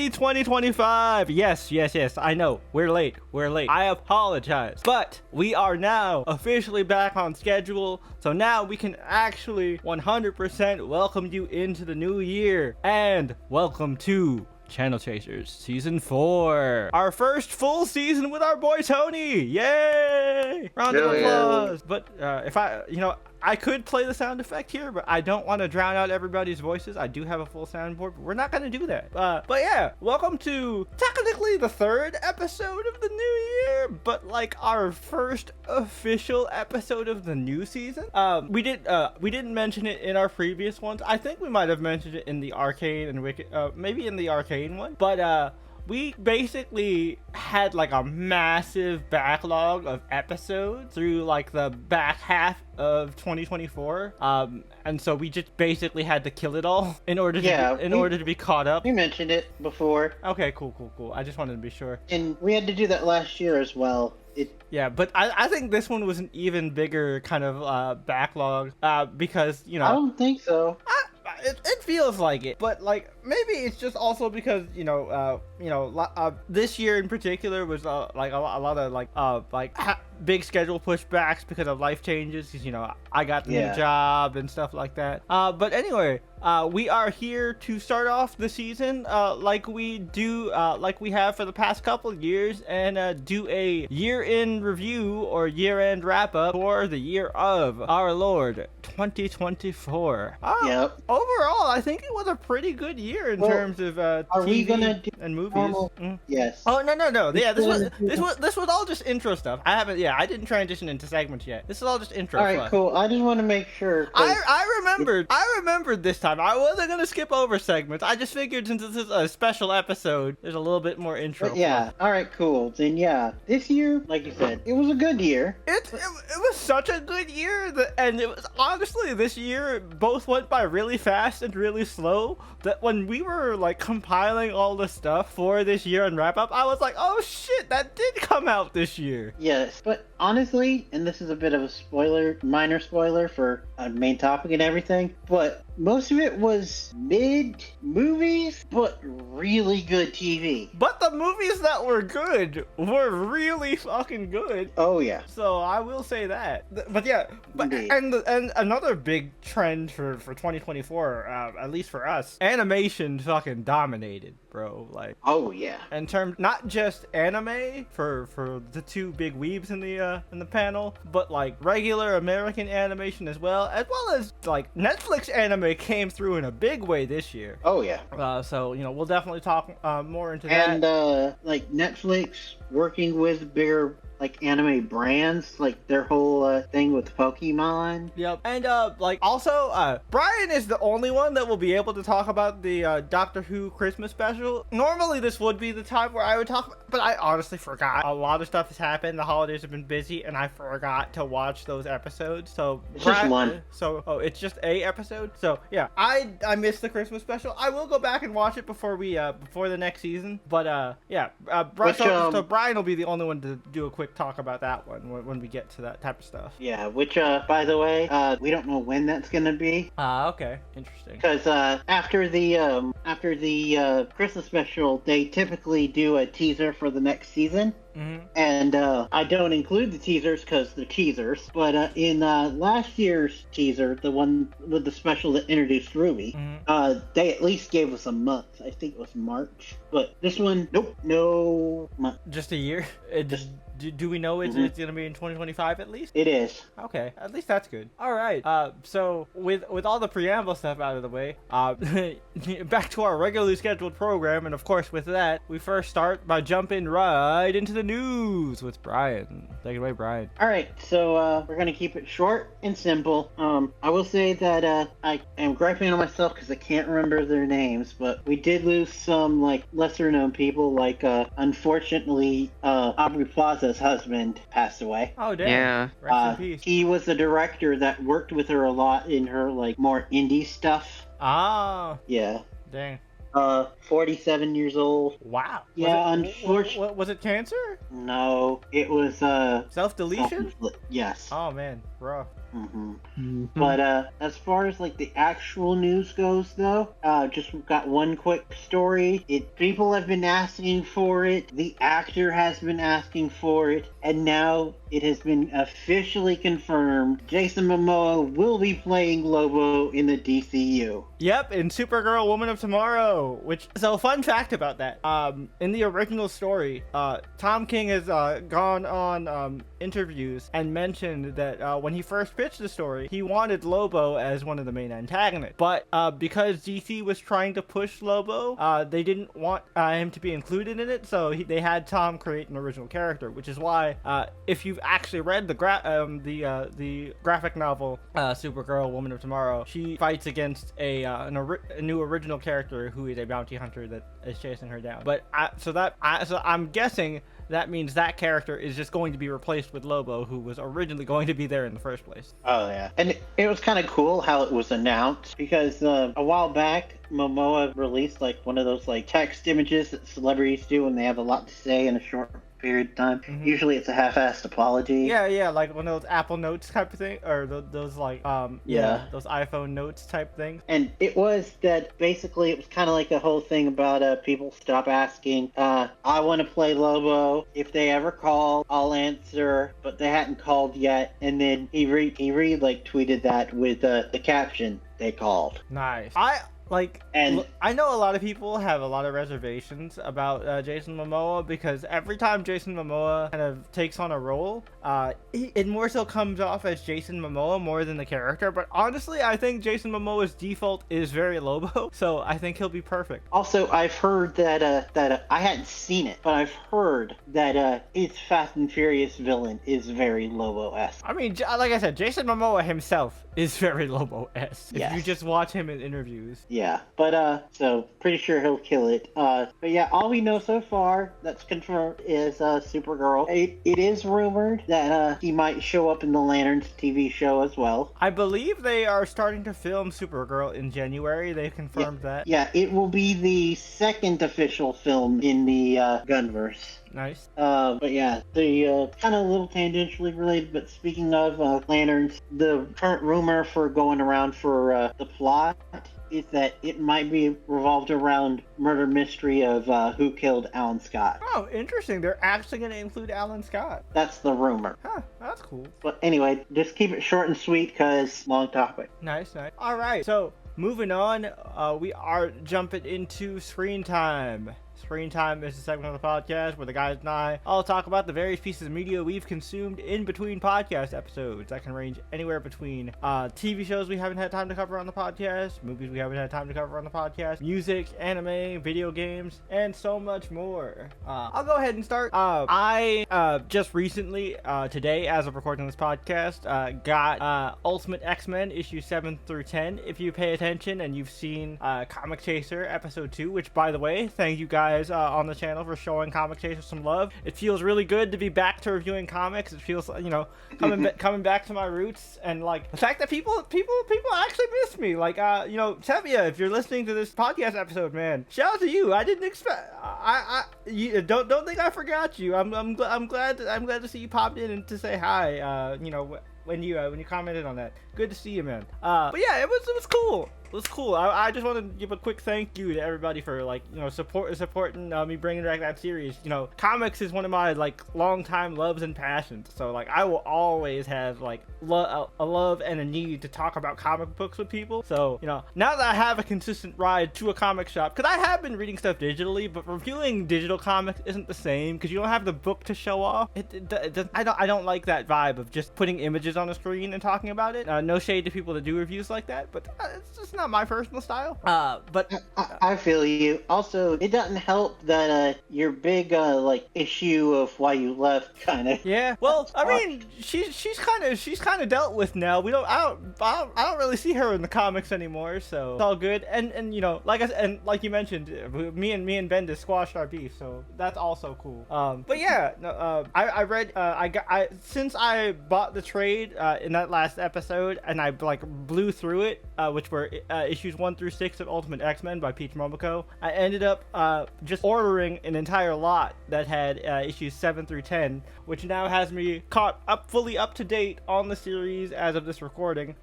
Happy 2025. Yes. I know. We're late. I apologize. But we are now officially back on schedule. So now we can actually 100% welcome you into the new year. And welcome to Channel Chasers Season 4. Our first full season with our boy Tony. Yay! Round of applause. But if I could play the sound effect here, but I don't want to drown out everybody's voices. I do have a full soundboard, but we're not going to do that. But yeah, welcome to technically the third episode of the new year, but like our first official episode of the new season. We didn't mention it in our previous ones. I think we might have mentioned it in the Arcane and Wicked, maybe in the Arcane one, but we basically had like a massive backlog of episodes through like the back half of 2024, and so we just basically had to kill it all in order to be caught up. We mentioned it before. Okay, cool. I just wanted to be sure. And we had to do that last year as well. Yeah, but I think this one was an even bigger kind of backlog because I don't think so. It feels like it, but like maybe it's just also because this year in particular was like a lot of big schedule pushbacks because of life changes. Because I got the new job and stuff like that. But anyway, we are here to start off the season like we do, like we have for the past couple of years, and do a year-end review or year-end wrap-up for the year of our Lord 2024. Yep. Overall, I think it was a pretty good year in terms of TV and movies. Yes. Oh no. Yeah, this was all just intro stuff. I didn't transition into segments yet. This is all just intro. All right, cool. I just want to make sure. I remembered this time. I wasn't gonna skip over segments. I just figured since this is a special episode, there's a little bit more intro. But yeah. All right, cool. Then this year, like you said, it was a good year. It was such a good year, and it was honestly this year both went by really fast and really slow. That when we were like compiling all the stuff for this year and wrap up, I was like, oh shit, that did come out this year. Yes, but honestly, and this is a bit of a minor spoiler for a main topic and everything, but most of it was mid movies, but really good TV. But the movies that were good were really fucking good. Oh yeah. So I will say that. But yeah, and another big trend for 2024, at least for us, animation fucking dominated, bro. Like, oh yeah. In terms not just anime for the two big weebs in the panel, but like regular American animation as well as like Netflix anime came through in a big way this year. Oh yeah. So we'll definitely talk more into that. And like Netflix working with bigger like anime brands, like their whole thing with Pokemon. Yep. And like also Brian is the only one that will be able to talk about the Doctor Who Christmas special. Normally this would be the time where I would talk, but I honestly forgot. A lot of stuff has happened. The holidays have been busy, and I forgot to watch those episodes. So it's just one. So it's just a episode. So yeah, I missed the Christmas special. I will go back and watch it before the next season. But so Brian will be the only one to do a quick talk about that one when we get to that type of stuff. Yeah, which by the way, we don't know when that's gonna be. Okay, interesting. Because after the Christmas special, they typically do a teaser for the next season. Mm-hmm. And I don't include the teasers because they're teasers, but in last year's teaser, the one with the special that introduced Ruby, they at least gave us a month. I think it was March, but this one, nope, no month. Just a year? Do we know it's going to be in 2025 at least? It is. Okay, at least that's good. All right. So with all the preamble stuff out of the way, back to our regularly scheduled program, and of course with that, we first start by jumping right into the news with Brian. Take it away, Brian. All right. So we're gonna keep it short and simple. I will say that I am griping on myself because I can't remember their names, but we did lose some like lesser known people. Like unfortunately, Aubrey Plaza's husband passed away. Oh damn. Yeah. Rest in peace. He was the director that worked with her a lot in her like more indie stuff. Ah. Yeah. Dang. 47 years old. Wow. Yeah, unfortunately. Was it cancer? No, it was self-deletion? Yes. Oh man, bro. But as far as like the actual news goes, though, just got one quick story. People have been asking for it. The actor has been asking for it, and now it has been officially confirmed. Jason Momoa will be playing Lobo in the DCU. Yep, in Supergirl Woman of Tomorrow, so fun fact about that. In the original story, Tom King has gone on interviews and mentioned that when he first pitched the story, he wanted Lobo as one of the main antagonists. But because DC was trying to push Lobo, they didn't want him to be included in it, so they had Tom create an original character, which is why if you've actually read the graphic novel Supergirl Woman of Tomorrow, she fights against a new original character who is a bounty hunter that is chasing her down. But so I'm guessing that means that character is just going to be replaced with Lobo, who was originally going to be there in the first place. Oh yeah, and it was kind of cool how it was announced, because a while back Momoa released like one of those like text images that celebrities do when they have a lot to say in a short period of time. Usually it's a half-assed apology. Yeah, like one of those Apple Notes type of thing, or those like those iPhone Notes type things. And it was that basically it was kind of like the whole thing about people stop asking, I want to play Lobo. If they ever call, I'll answer, but they hadn't called yet. And then he tweeted that with the caption, they called. Nice. I know a lot of people have a lot of reservations about Jason Momoa, because every time Jason Momoa kind of takes on a role, it more so comes off as Jason Momoa more than the character. But honestly, I think Jason Momoa's default is very Lobo, so I think he'll be perfect. Also, I've heard that I hadn't seen it, but I've heard that his Fast and Furious villain is very Lobo-esque. I mean, like I said, Jason Momoa himself is very Lobo-esque. Yes. If you just watch him in interviews. Yeah, but so pretty sure he'll kill it. But yeah, all we know so far that's confirmed is Supergirl. It is rumored that he might show up in the Lanterns TV show as well. I believe they are starting to film Supergirl in January. They confirmed that. Yeah, it will be the second official film in the Gunverse. Nice. But yeah, the kind of a little tangentially related, but speaking of Lanterns, the current rumor for going around for the plot is that it might be revolved around murder mystery of who killed Alan Scott. Oh, interesting. They're actually going to include Alan Scott. That's the rumor. Huh, that's cool. But anyway, just keep it short and sweet, because long topic. Nice. All right, so moving on, we are jumping into Screen Time. Screen Time is a segment of the podcast where the guys and I all talk about the various pieces of media we've consumed in between podcast episodes. That can range anywhere between TV shows we haven't had time to cover on the podcast, movies we haven't had time to cover on the podcast, music, anime, video games, and so much more. I'll go ahead and start. I just recently, today, as of recording this podcast, got Ultimate X-Men issue 7 through 10. If you pay attention and you've seen Comic Chaser episode 2, which, by the way, thank you guys on the channel for showing Comic Chaser some love. It feels really good to be back to reviewing comics. It feels, coming back to my roots, and like the fact that people actually miss me. Like, Tevia, if you're listening to this podcast episode, man, shout out to you. I didn't expect. You don't think I forgot you. I'm glad to see you popped in and to say hi. When you commented on that, good to see you, man. But yeah, it was cool. It was cool. I just want to give a quick thank you to everybody for supporting me bringing back that series. Comics is one of my long-time loves and passions. So I will always have a love and a need to talk about comic books with people. So now that I have a consistent ride to a comic shop, because I have been reading stuff digitally, but reviewing digital comics isn't the same because you don't have the book to show off. I don't like that vibe of just putting images on the screen and talking about it. No shade to people that do reviews like that, but it's just not my personal style. But I feel you. Also, it doesn't help that your big issue of why you left kind of. Yeah. Well, I mean, she's kind of dealt with now. I don't really see her in the comics anymore, so it's all good. And like you mentioned, me and Bendis squashed our beef, so that's also cool. But yeah, I read since I bought the trade in that last episode, and I blew through it, which were issues 1 through 6 of Ultimate X-Men by Peach Momoko. I ended up just ordering an entire lot that had issues 7 through 10, which now has me caught up, fully up to date on the series as of this recording.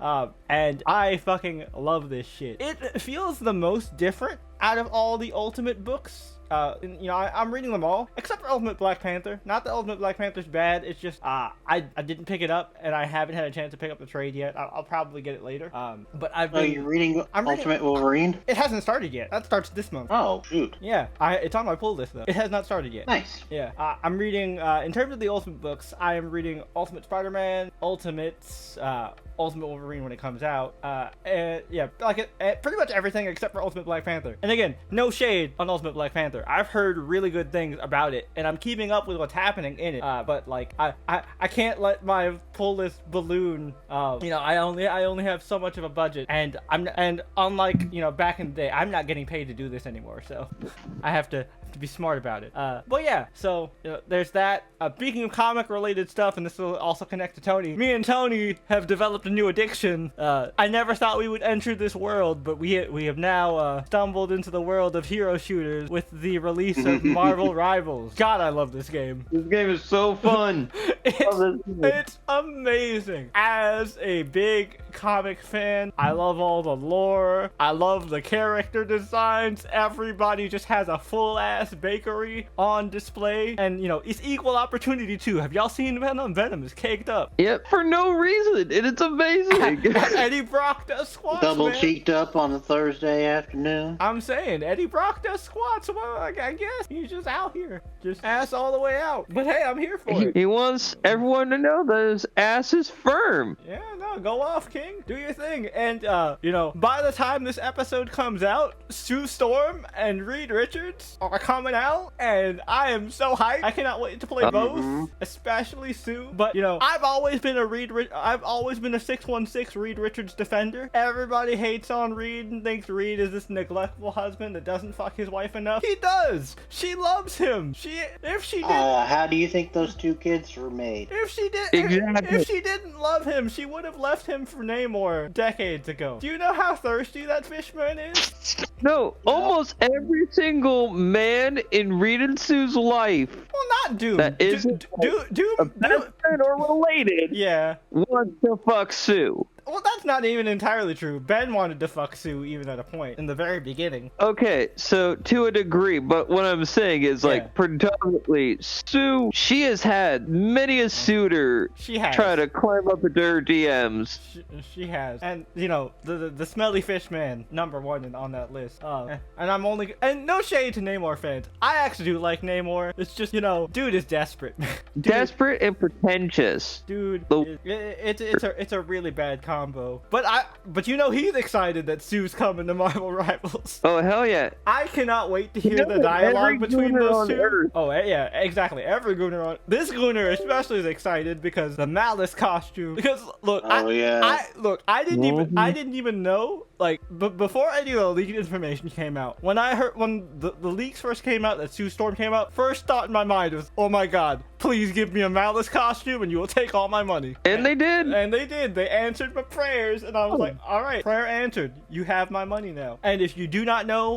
And I fucking love this shit. It feels the most different out of all the Ultimate books. You know, I'm reading them all except for Ultimate Black Panther. Not that Ultimate Black Panther's bad, it's just I didn't pick it up, and I haven't had a chance to pick up the trade yet. I'll probably get it later. But I've been... Oh, you're reading Ultimate Wolverine? It hasn't started yet. That starts this month. Oh, shoot. Yeah, it's on my pull list though. It has not started yet. Nice. Yeah, I'm reading, in terms of the Ultimate books, I am reading Ultimate Spider-Man, Ultimates, Ultimate Wolverine when it comes out, and yeah, like pretty much everything except for Ultimate Black Panther. And again, no shade on Ultimate Black Panther. I've heard really good things about it, and I'm keeping up with what's happening in it. But like, I can't let my pull list balloon. You know, I only have so much of a budget, and unlike, you know, back in the day, I'm not getting paid to do this anymore, so I have to be smart about it. But yeah, so you know, there's that. Speaking of comic related stuff, and this will also connect to Tony, me and Tony have developed a new addiction. I never thought we would enter this world, but we have now stumbled into the world of hero shooters with the release of Marvel Rivals. God, I love this game. This game is so fun. It's amazing. As a big comic fan, I love all the lore. I love the character designs. Everybody just has a full ass bakery on display, and you know, it's equal opportunity too. Have y'all seen Venom? Venom is caked up. Yep, for no reason, and it's amazing. Eddie Brock does squats, Double man. cheeked up on a Thursday afternoon. I'm saying Eddie Brock does squats. Well, I guess he's just out here, just ass all the way out. But hey, I'm here for it. He wants everyone to know that his ass is firm. Yeah, no, go off, King. Do your thing. And you know, by the time this episode comes out, Sue Storm and Reed Richards are coming out, and I am so hyped. I cannot wait to play both, especially Sue. But you know, I've always been a 616 Reed Richards defender. Everybody hates on Reed and thinks Reed is this neglectful husband that doesn't fuck his wife enough. He does. She loves him. If she did, How do you think those two kids were made? if she did, Exactly. if she didn't love him, she would have left him for Namor decades ago. Do you know how thirsty that fishman is? No, almost every single man in Reed and Sue's life Well, not Doom. that isn't a best friend or related Yeah. wants to fuck Sue. Well, that's not even entirely true. Ben wanted to fuck Sue even at a point in the very beginning. Okay, so to a degree, but what I'm saying is, like, Yeah. predominantly, Sue, she has had many a suitor She has. try to climb up into her DMs. She has. And, you know, the smelly fish man, number one on that list. And no shade to Namor fans. I actually do like Namor. It's just, you know, dude is desperate. Desperate and pretentious. Dude, The- it's a really bad combo. But you know, he's excited that Sue's coming to Marvel Rivals. Oh, hell yeah. I cannot wait to hear know the that dialogue every between gooner those on two. Earth- Oh yeah, exactly. Every gooner on this gooner especially is excited because the Malice costume. Because look, I didn't even know. Like, before any of the leaked information came out, when the leaks first came out that Sue Storm came out, first thought in my mind was, oh my god, please give me a Malice costume and you will take all my money. And they did. And they did. They answered my prayers, and I was like, all right, prayer answered. You have my money now. And if you do not know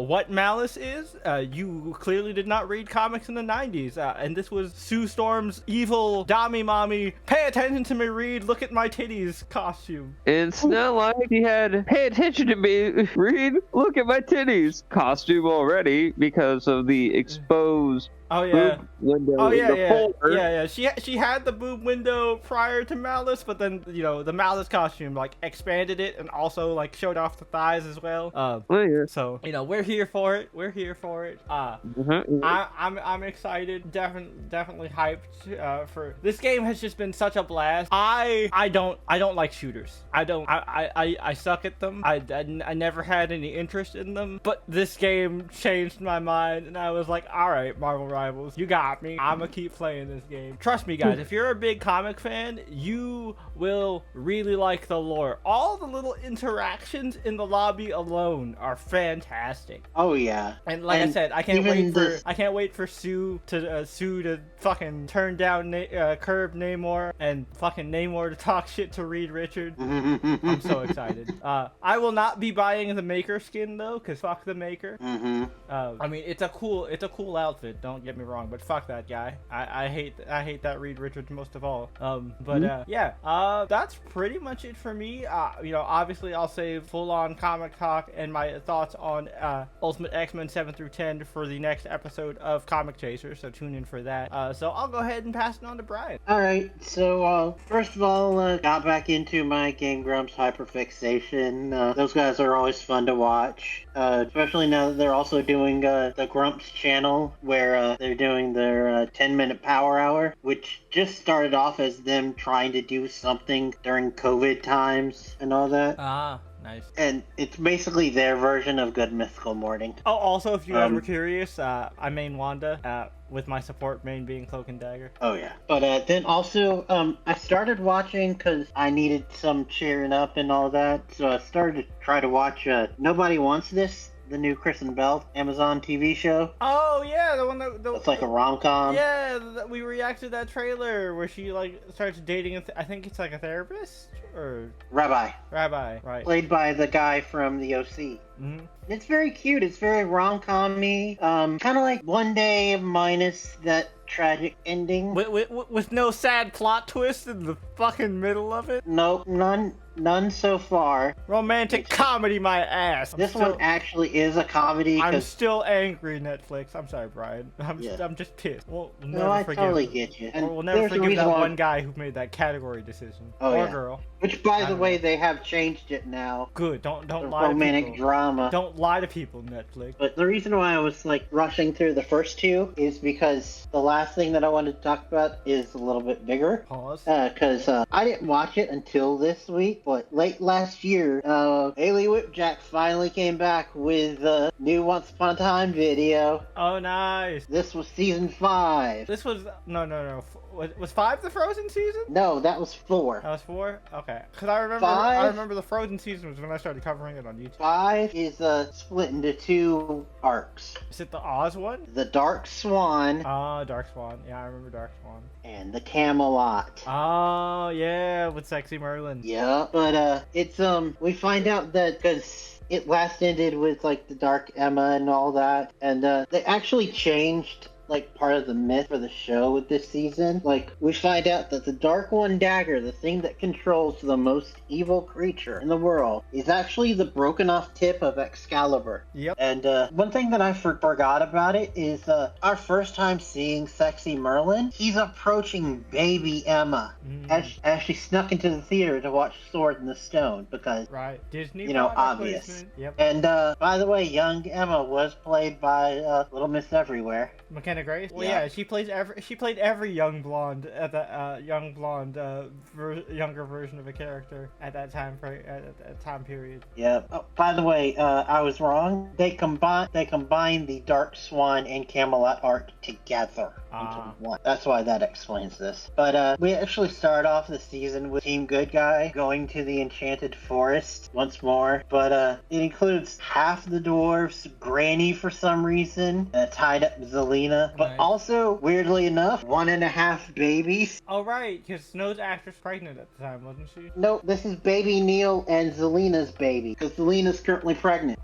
what Malice is, you clearly did not read comics in the 90s. And this was Sue Storm's evil Dami Mommy, pay attention to me, Reed, look at my titties costume. It's not like he had, hey attention to me, Reed, look at my titties costume already because of the exposed Oh yeah. boob window. Oh yeah, the yeah, folder. yeah. She had the boob window prior to Malice, but then you know the Malice costume like expanded it and also like showed off the thighs as well. Oh, yeah. So you know we're here for it. We're here for it. I'm excited. Definitely hyped for this game. Has just been such a blast. I don't like shooters. I suck at them. I never had any interest in them. But this game changed my mind, and I was like, all right, Marvel Rivals. You got me. I'm gonna keep playing this game. Trust me, guys. If you're a big comic fan, you will really like the lore. All the little interactions in the lobby alone are fantastic. Oh yeah. And like I said, I can't wait for Sue to fucking turn down Curb Namor and fucking Namor to talk shit to Reed Richards. I'm so excited. I will not be buying the Maker skin though, cause fuck the Maker. I mean, it's a cool outfit. Don't get me wrong, but fuck that guy. I hate that Reed Richards most of all. Yeah. That's pretty much it for me. Obviously I'll save full-on comic talk and my thoughts on Ultimate X-Men 7 through 10 for the next episode of Comic Chaser, so tune in for that. So I'll go ahead and pass it on to Brian. Alright, so first of all, got back into my Game Grumps Hyperfixation. Those guys are always fun to watch, especially now that they're also doing the Grumps channel, where they're doing their 10-minute power hour, which just started off as them trying to do something during COVID times and all that. Nice. And it's basically their version of Good Mythical Morning. Oh, also, if you guys were curious, I main Wanda, with my support main being Cloak and Dagger. Oh, yeah. But then also, I started watching because I needed some cheering up and all that, so I started to try to watch Nobody Wants This, the new Kristen Bell Amazon TV show. Oh, yeah, the one that... It's like a rom-com. Yeah, we reacted to that trailer where she, like, starts dating, I think it's like a therapist? Or... Rabbi, right. played by the guy from the OC. It's very cute. It's very rom-com-y. Kind of like One Day minus that tragic ending. With no sad plot twist in the fucking middle of it? Nope, none so far. Romantic comedy, my ass. This one actually is a comedy. I'm still angry, Netflix. I'm sorry, Brian. I'm just pissed. I totally get you. And we'll never forgive that one guy who made that category decision. Or girl. Which, by the way, they have changed it now. Good. Don't lie to people. Romantic drama. Don't lie to people, Netflix. But the reason why I was like rushing through the first two is because the last thing that I wanted to talk about is a little bit bigger. Pause. Because I didn't watch it until this week, but late last year, Haley Whipjack finally came back with a new Once Upon a Time video. Oh, nice. This was season 5. This was no. Was 5 the Frozen season? No, that was 4. That was 4? Okay. Because I remember the Frozen season was when I started covering it on YouTube. 5 is split into 2 arcs. Is it the Oz one? The Dark Swan. Dark Swan. Yeah, I remember Dark Swan. And the Camelot. Oh, yeah, with Sexy Merlin. Yeah, but it's we find out that because it last ended with like the Dark Emma and all that, and they actually changed like part of the myth for the show with this season. Like, we find out that the Dark One dagger, the thing that controls the most evil creature in the world, is actually the broken off tip of Excalibur. Yep. And one thing that I forgot about it is our first time seeing Sexy Merlin, he's approaching baby Emma as she snuck into the theater to watch Sword in the Stone because, Disney, obvious. Placement. Yep. And by the way, young Emma was played by Little Miss Everywhere. McKenna Grace? Well, yeah, she played every young blonde at the younger version of a character at that time period. Yeah. Oh, by the way, I was wrong. They combined the Dark Swan and Camelot arc together into one. That's why that explains this. But we actually start off the season with Team Good Guy going to the Enchanted Forest once more. But it includes half the dwarves, Granny for some reason, tied up Zelina, but also, weirdly enough, 1.5 babies. Oh, right, because Snow's actress pregnant at the time, wasn't she? No, this is baby Neil and Zelina's baby, because Zelina's currently pregnant.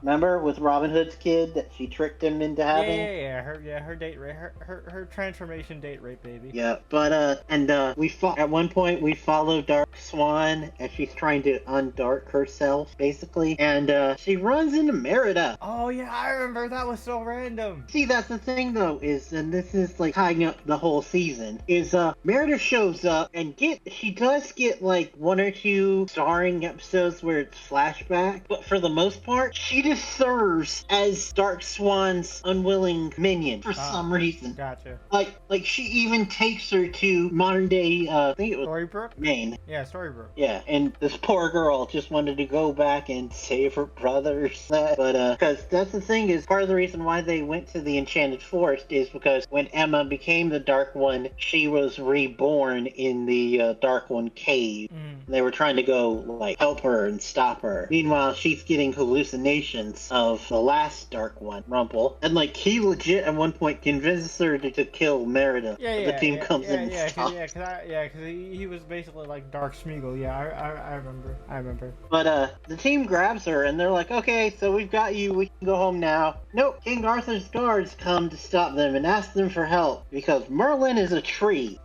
Remember with Robin Hood's kid that she tricked him into having? Yeah, her date rape, her transformation date rape baby. Yeah, but at one point we follow Dark Swan as she's trying to undark herself, basically, and she runs into Merida. Oh yeah, I remember, that was so random. See, that's the thing though, and this is like tying up the whole season, is Merida shows up and she does get like 1 or 2 starring episodes where it's flashback, but for the most part, she just serves as Dark Swan's unwilling minion for some reason. Gotcha. Like she even takes her to modern day, I think it was Storybrooke? Maine. Yeah, Storybrooke. Yeah, and this poor girl just wanted to go back and save her brothers. But, because that's the thing is, part of the reason why they went to the Enchanted Forest is because when Emma became the Dark One, she was reborn in the Dark One cave. They were trying to go, like, help her and stop her. Meanwhile, she's getting hallucinations of the last Dark One, Rumple. And, like, he legit at one point convinces her to kill Merida. The team comes in and stops. Because he was basically like Dark Smeagol. Yeah, I remember. But the team grabs her and they're like, okay, so we've got you, we can go home now. Nope, King Arthur's guards come to stop them and ask them for help because Merlin is a tree.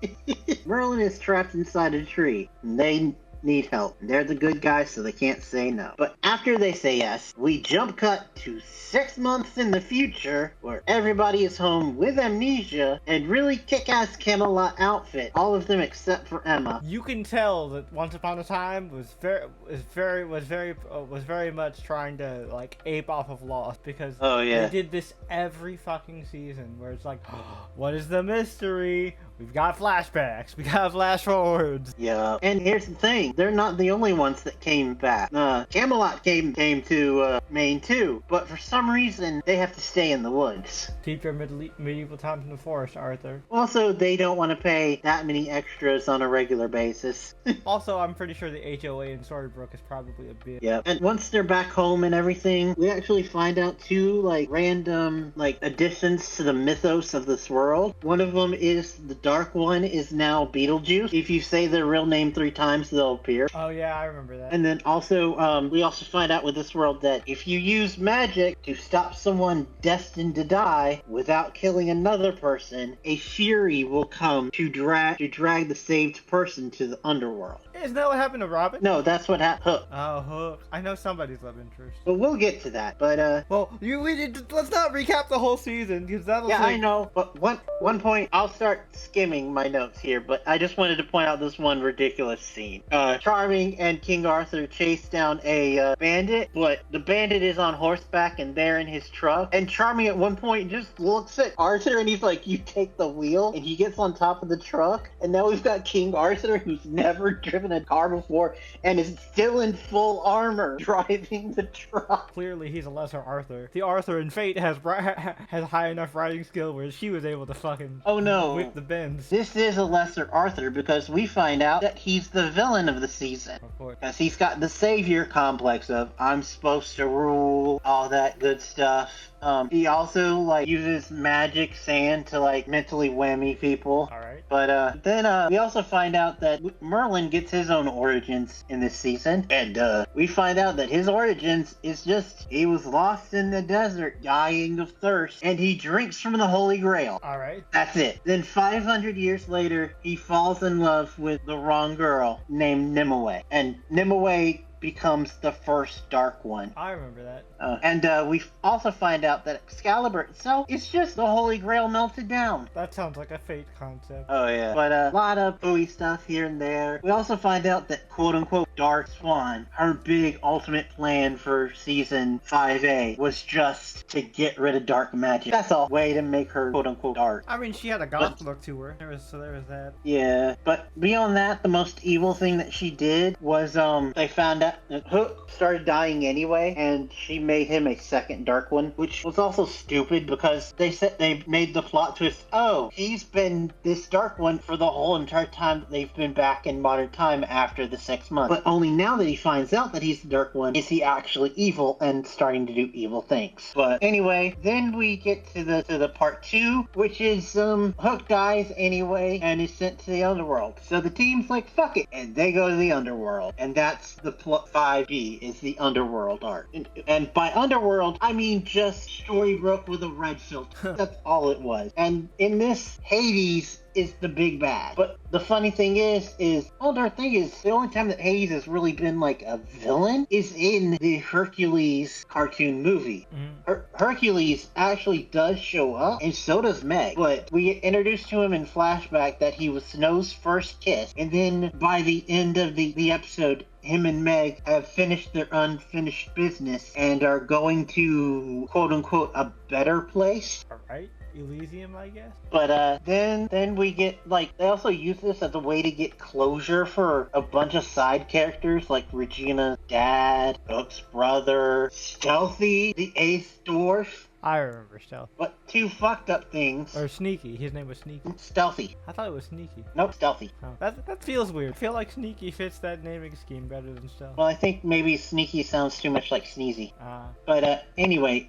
Merlin is trapped inside a tree and they need help. They're the good guys, so they can't say no. But after they say yes, we jump cut to 6 months in the future where everybody is home with amnesia and really kick-ass Camelot outfit. All of them except for Emma. You can tell that Once Upon a Time was very much trying to like ape off of Lost because they did this every fucking season where it's like, what is the mystery? We've got flashbacks. We got flash forwards. Yeah. And here's the thing. They're not the only ones that came back. Camelot came to Maine too. But for some reason, they have to stay in the woods. Keep your medieval times in the forest, Arthur. Also, they don't want to pay that many extras on a regular basis. Also, I'm pretty sure the HOA in Storybrooke is probably a bit. Yeah. And once they're back home and everything, we actually find out two, like, random, like, additions to the mythos of this world. One of them is the Dark One is now Beetlejuice. If you say their real name 3 times, they'll appear. Oh yeah, I remember that. And then also, we also find out with this world that if you use magic to stop someone destined to die without killing another person, a fury will come to drag the saved person to the underworld. Isn't that what happened to Robin? No, that's what happened. Hook. Oh, Hook. I know somebody's love interest. But we'll get to that. But well, let's not recap the whole season because that'll. Yeah, I know. But one point, I'll start skimming my notes here. But I just wanted to point out this one ridiculous scene. Charming and King Arthur chase down a bandit, but the bandit is on horseback and they're in his truck. And Charming at one point just looks at Arthur and he's like, "You take the wheel," and he gets on top of the truck. And now we've got King Arthur, who's never driven a car before and is still in full armor driving the truck. Clearly he's a lesser Arthur. The Arthur in Fate has high enough riding skill where she was able to fucking whip the bends. This is a lesser Arthur because we find out that he's the villain of the season. Of course. Because he's got the savior complex of I'm supposed to rule, all that good stuff. He also, like, uses magic sand to, like, mentally whammy people. Alright. But, then, we also find out that Merlin gets his own origins in this season. And, we find out that his origins is just, he was lost in the desert, dying of thirst, and he drinks from the Holy Grail. Alright. That's it. Then 500 years later, he falls in love with the wrong girl named Nimue. And Nimue becomes the first Dark One. I remember that. And we also find out that Excalibur itself is just the Holy Grail melted down. That sounds like a Fate concept. Oh yeah. But a lot of ooey stuff here and there. We also find out that quote-unquote Dark Swan, her big ultimate plan for season 5A was just to get rid of dark magic. That's all. Way to make her quote-unquote dark. I mean, she had a goth look to her. There was that. Yeah. But beyond that, the most evil thing that she did was they found out that Hook started dying anyway, and she made him a second Dark One, which was also stupid because they made the plot twist, oh, he's been this Dark One for the whole entire time that they've been back in modern time after the 6 months. But only now that he finds out that he's the Dark One is he actually evil and starting to do evil things. But anyway, then we get to the part 2, which is Hook dies anyway and is sent to the underworld. So the team's like, fuck it, and they go to the underworld, and that's the 5B is the underworld art. And by underworld, I mean just Storybrooke with a red filter. That's all it was. And in this, Hades is the big bad. But the funny thing is the only time that Hades has really been like a villain is in the Hercules cartoon movie. Hercules actually does show up, and so does Meg. But we get introduced to him in flashback that he was Snow's first kiss, and then by the end of the episode, him and Meg have finished their unfinished business and are going to, quote unquote, a better place. All right. Elysium, I guess. But then we get, like, they also use this as a way to get closure for a bunch of side characters, like Regina's dad, Hook's brother, Stealthy, the eighth dwarf. I remember Stealthy. But two fucked up things. Or Sneaky. His name was Sneaky. Stealthy. I thought it was Sneaky. Nope, Stealthy. Oh, that feels weird. I feel like Sneaky fits that naming scheme better than Stealthy. Well, I think maybe Sneaky sounds too much like Sneezy. Ah. But anyway,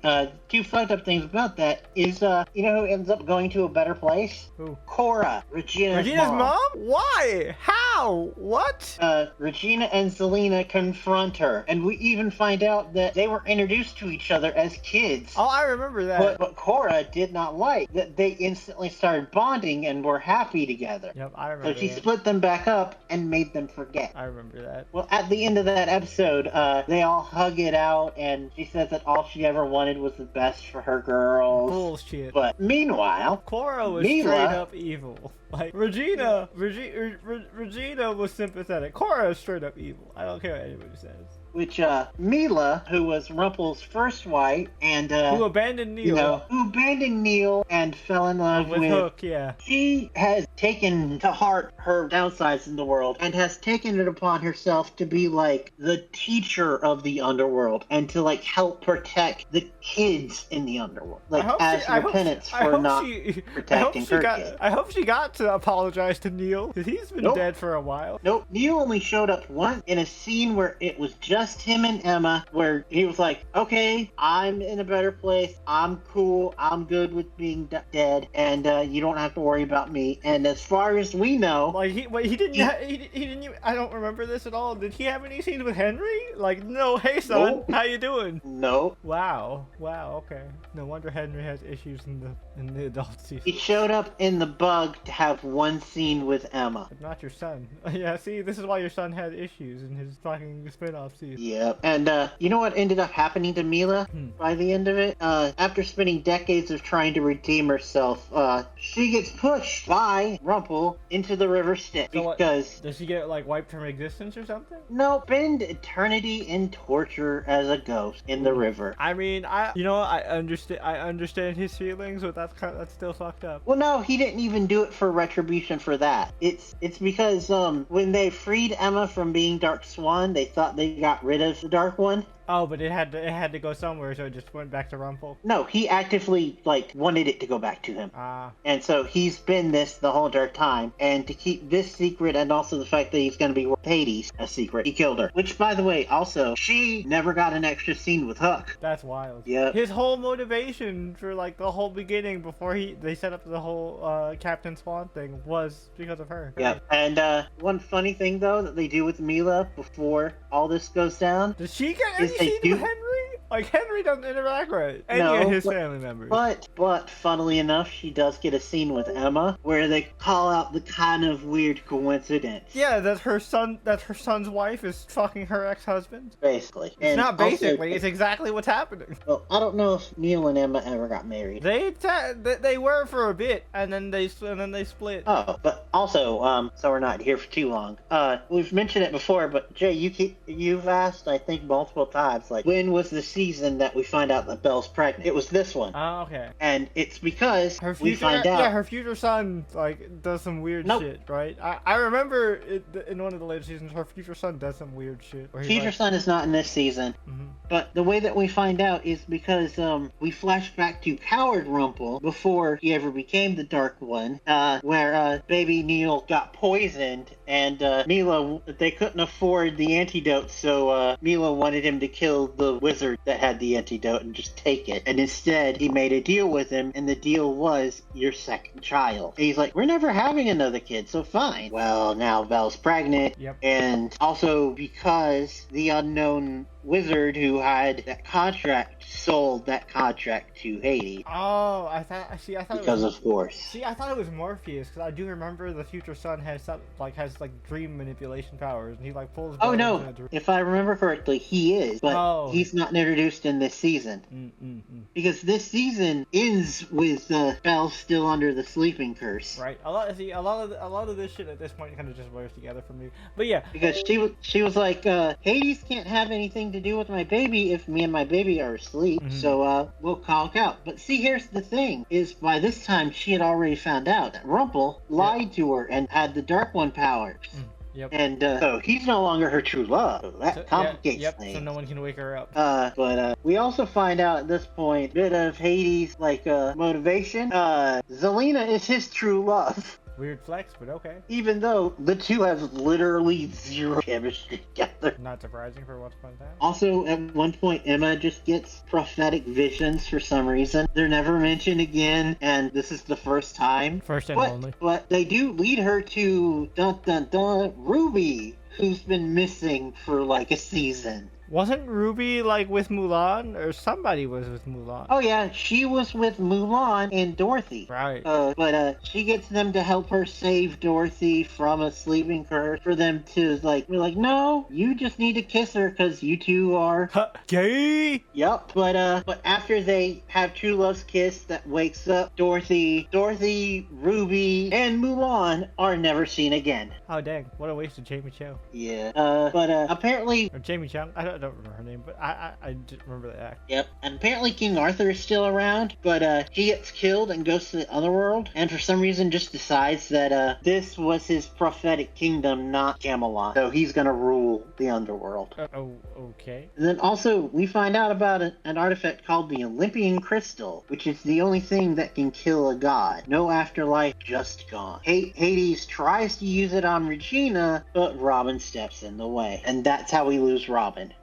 two fucked up things about that is, you know who ends up going to a better place? Who? Cora, Regina's mom? Why? How? What? Regina and Zelina confront her, and we even find out that they were introduced to each other as kids. Oh, I remember that. But Cora did not like that they instantly started bonding and were happy together. Yep, I remember So she that. split them back up and made them forget. I remember that. Well, at the end of that episode, they all hug it out, and she says that all she ever wanted was the best for her girls. Bullshit. But meanwhile, Cora was Mila- straight up evil. Like, Regina was sympathetic. Cora is straight up evil. I don't care what anybody says. which Mila, who was Rumpel's first wife, and who abandoned Neil. who abandoned Neil and fell in love with Hook, yeah. She has taken to heart her downsides in the world and has taken it upon herself to be like the teacher of the underworld and to like help protect the kids in the underworld, like as repentance for not protecting her kids. I hope she got to apologize to Neil, because he's been dead for a while. Nope. Neil only showed up once in a scene where it was just him and Emma, where he was like, okay, I'm in a better place, I'm cool, I'm good with being dead, and you don't have to worry about me. And as far as we know, like he didn't even, I don't remember this at all. Did he have any scenes with Henry? Like, no, hey son, Nope. how you doing? No. Wow, okay. No wonder Henry has issues in the adult season. He showed up in The Bug to have one scene with Emma. But not your son. Yeah, see, this is why your son had issues in his fucking spin-off season. Yep. And you know what ended up happening to Mila by the end of it? After spending decades of trying to redeem herself, she gets pushed by Rumpel into the River Styx because... Does she get, like, wiped from existence or something? No, spend eternity in torture as a ghost in the river. I mean, I understand his feelings, but that's still fucked up. Well, no, he didn't even do it for retribution for that. It's because when they freed Emma from being Dark Swan, they thought they got rid of the Dark One. Oh, but it had to go somewhere, so it just went back to Rumpel. No, he actively wanted it to go back to him. Ah. And so he's been this the whole entire time. And to keep this secret, and also the fact that he's going to be with Hades a secret, he killed her. Which, by the way, also, she never got an extra scene with Hook. That's wild. Yeah. His whole motivation for the whole beginning before they set up the whole Captain Swan thing was because of her. Yeah. And one funny thing though that they do with Mila before all this goes down. Does she get any scene with Henry? Like, Henry doesn't interact with any of his family members. But funnily enough, she does get a scene with Emma where they call out the kind of weird coincidence. Yeah, that her son's wife is fucking her ex-husband. Basically. It's not basically, it's exactly what's happening. Well, I don't know if Neil and Emma ever got married. They were for a bit, and then they split. Oh, but also, so we're not here for too long. We've mentioned it before, but Jay, you've asked, I think, multiple times, like, when was the season that we find out that Belle's pregnant? It was this one. Oh, okay. And it's because we find out. Yeah, her future son, does some weird shit, right? I remember in one of the later seasons, her future son does some weird shit. Future son is not in this season. Mm-hmm. But the way that we find out is because we flash back to Coward Rumpel before he ever became the Dark One, where baby Neil got poisoned, and Mila, they couldn't afford the antidote, so Mila wanted him to kill the wizard that had the antidote and just take it. And instead, he made a deal with him, and the deal was your second child. And he's like, we're never having another kid, so fine. Well, now Belle's pregnant, yep. And also because the unknown wizard who had that contract sold that contract to Hades. Oh, I thought Because it was, of course. See, I thought it was Morpheus because I do remember the future son has dream manipulation powers and he like pulls. Oh bones no! in a dream. If I remember correctly, he is, but he's not introduced in this season because this season ends with Belle still under the sleeping curse. Right. A lot of this shit at this point kind of just blurs together for me. But yeah, because she was like, Hades can't have anything to do with my baby if me and my baby are asleep. So we'll call out. But see, here's the thing: is by this time she had already found out that Rumpel lied to her and had the Dark One powers. Yep. And so he's no longer her true love. So that complicates things. So no one can wake her up. But we also find out at this point a bit of Hades' motivation. Zelina is his true love. Weird flex, but okay. Even though the two have literally zero chemistry together. Not surprising for once upon a time. Also, at one point, Emma just gets prophetic visions for some reason. They're never mentioned again, and this is the first time. First and only. But they do lead her to Ruby, who's been missing for like a season. Wasn't Ruby like with Mulan, or somebody was with Mulan? Oh yeah, she was with Mulan and Dorothy. Right. But she gets them to help her save Dorothy from a sleeping curse. For them to we're like, no, you just need to kiss her because you two are gay. Yep. But after they have true love's kiss that wakes up Dorothy, Ruby, and Mulan are never seen again. Oh dang! What a waste of Jamie Cho. Yeah. But apparently, or Jamie Chung. I don't remember her name, but I did remember the act. Yep. And apparently King Arthur is still around, but he gets killed and goes to the underworld, and for some reason just decides that this was his prophetic kingdom, not Camelot. So he's gonna rule the underworld. Okay. And then also we find out about an artifact called the Olympian Crystal, which is the only thing that can kill a god. No afterlife, just gone. Hades tries to use it on Regina, but Robin steps in the way, and that's how we lose Robin.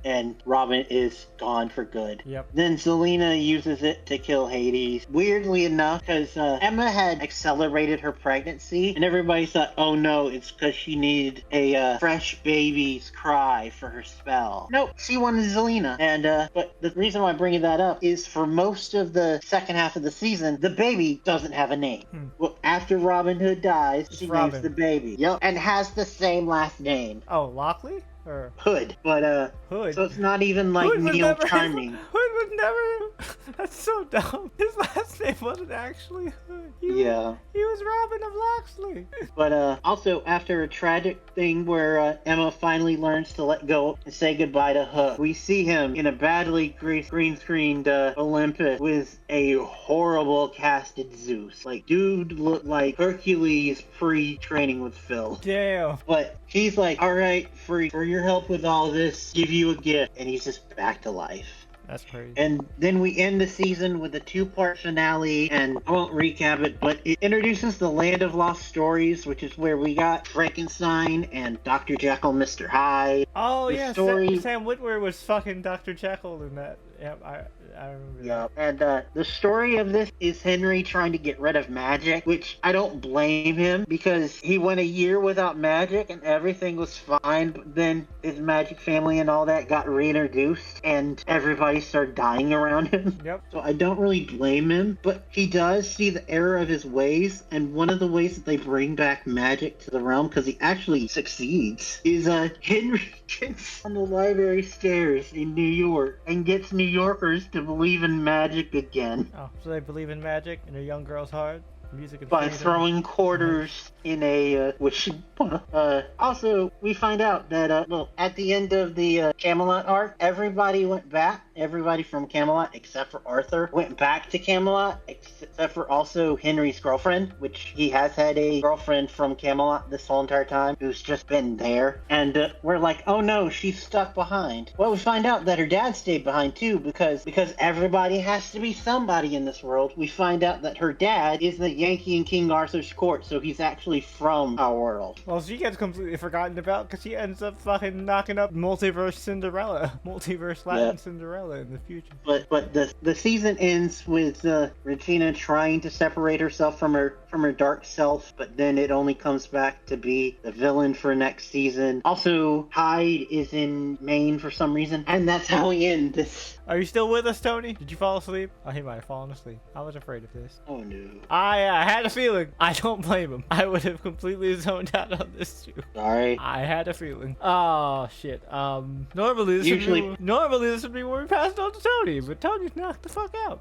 And Robin is gone for good. Yep. Then Zelina uses it to kill Hades. Weirdly enough, because Emma had accelerated her pregnancy, and everybody thought, oh no, it's because she needed a fresh baby's cry for her spell. Nope, she wanted Zelina. And but the reason why I'm bringing that up is for most of the second half of the season, the baby doesn't have a name. Well, after Robin Hood dies, she names the baby. Yep, and has the same last name. Oh, Lockley? Or Hood, but Hood. So it's not even like Neil Charming. Hood was never. That's so dumb. His last name wasn't actually Hood. He was Robin of Locksley. But also after a tragic thing where Emma finally learns to let go and say goodbye to Hook, we see him in a badly green screened Olympus with a horrible casted Zeus. Like, dude looked like Hercules pre-training with Phil. Damn. But he's like, all right, for your help with all this, give you a gift. And he's just back to life. That's crazy. And then we end the season with a 2-part finale, and I won't recap it, but it introduces the Land of Lost Stories, which is where we got Frankenstein and Dr. Jekyll, Mr. Hyde. Oh, yeah, Sam Witwer was fucking Dr. Jekyll in that. Yep, I remember that. And the story of this is Henry trying to get rid of magic, which I don't blame him, because he went a year without magic and everything was fine, but then his magic family and all that got reintroduced, and everybody started dying around him. Yep. So I don't really blame him, but he does see the error of his ways, and one of the ways that they bring back magic to the realm, because he actually succeeds, is Henry gets on the library stairs in New York and gets New Yorkers to believe in magic again. Oh, so they believe in magic in a young girl's heart? Music and by freedom. throwing quarters in a wishing well. Also, we find out that at the end of the Camelot arc, everybody went back. Everybody from Camelot, except for Arthur, went back to Camelot, except for also Henry's girlfriend, which he has had a girlfriend from Camelot this whole entire time, who's just been there. And we're like, oh no, she's stuck behind. Well, we find out that her dad stayed behind too, because everybody has to be somebody in this world. We find out that her dad is the Yankee and King Arthur's court, so he's actually from our world. Well, she gets completely forgotten about because she ends up fucking knocking up multiverse Cinderella, multiverse Latin Cinderella in the future. But the season ends with Regina trying to separate herself from her dark self, but then it only comes back to be the villain for next season. Also, Hyde is in Maine for some reason, and that's how we end this. Are you still with us, Tony? Did you fall asleep? Oh, he might have fallen asleep. I was afraid of this. Oh no. I had a feeling. I don't blame him. I would have completely zoned out on this too. Sorry. I had a feeling. Oh shit. Normally this would be where we passed on to Tony, but Tony's knocked the fuck out.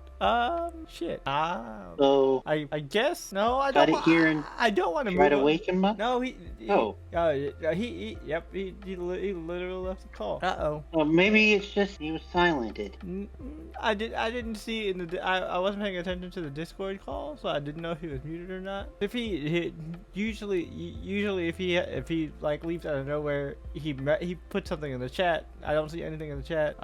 Shit. So I guess no. I got don't. it here and I don't want to try move to on. wake him up. No, he literally left the call. Well, maybe it's just he was silenced. I didn't see in the I wasn't paying attention to the Discord call, so I didn't know if he was muted or not. If he usually if he like leaves out of nowhere, he puts something in the chat. I don't see anything in the chat.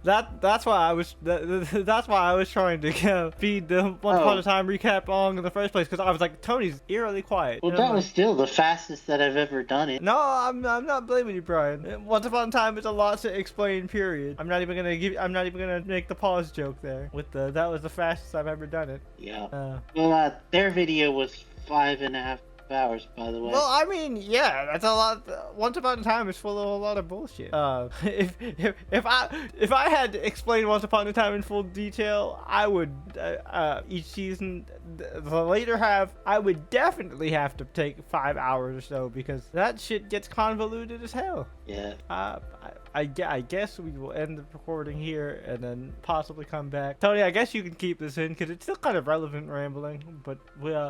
That's why I was trying to feed the Once Upon a Time recap on in the first place, because I was like, Tony's eerily quiet. Well, that was still the fastest that I've ever done it. No, I'm not blaming you, Brian. Once Upon a Time is a lot to explain. Period. I'm not even gonna make the pause joke there. That was the fastest I've ever done it. Yeah. Their video was 5.5 hours, by the way. Well, I mean, yeah, that's a lot. Once Upon a Time is full of a lot of bullshit. If I had to explain Once Upon a Time in full detail, I would each season, the later half, I would definitely have to take 5 hours or so, because that shit gets convoluted as hell. Yeah. I guess we will end the recording here and then possibly come back. Tony, I guess you can keep this in because it's still kind of relevant rambling. But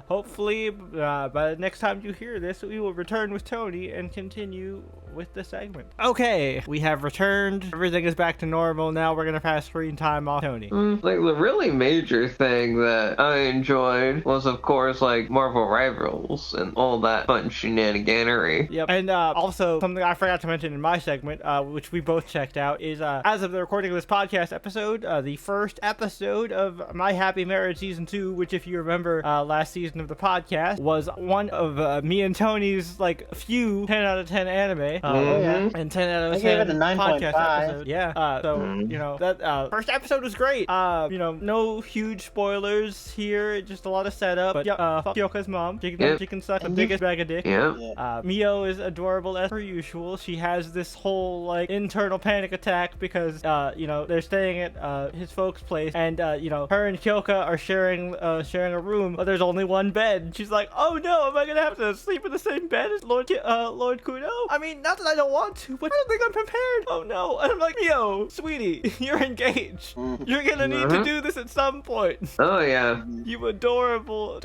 hopefully by the next time you hear this, we will return with Tony and continue with the segment. Okay, we have returned. Everything is back to normal. Now we're going to pass screen time off Tony. Like, the really major thing that I enjoyed was, of course, like, Marvel Rivals and all that fun shenaniganery. Yep. And also, something I forgot to mention in my segment, which we both checked out, is as of the recording of this podcast episode, the first episode of My Happy Marriage Season 2, which, if you remember, last season of the podcast, was one of me and Tony's, like, few 10 out of 10 anime. And 10 out of 10 I gave it a podcast 9.5. episode. Yeah. So, you know, that first episode was great. You know, no huge spoilers here, just a lot of setup. But, fuck Yoka's mom. She can suck the biggest bag of dick. Yeah. Mio is adorable as per usual. She has this whole, like, internal panic attack because, you know, they're staying at his folks' place, and, you know, her and Kyoka are sharing a room, but there's only one bed. And she's like, oh no, am I gonna have to sleep in the same bed as Lord Kuno? I mean, not that I don't want to, but I don't think I'm prepared. Oh no. And I'm like, Mio, sweetie, you're engaged. You're gonna need to do this at some point. Oh yeah. You adorable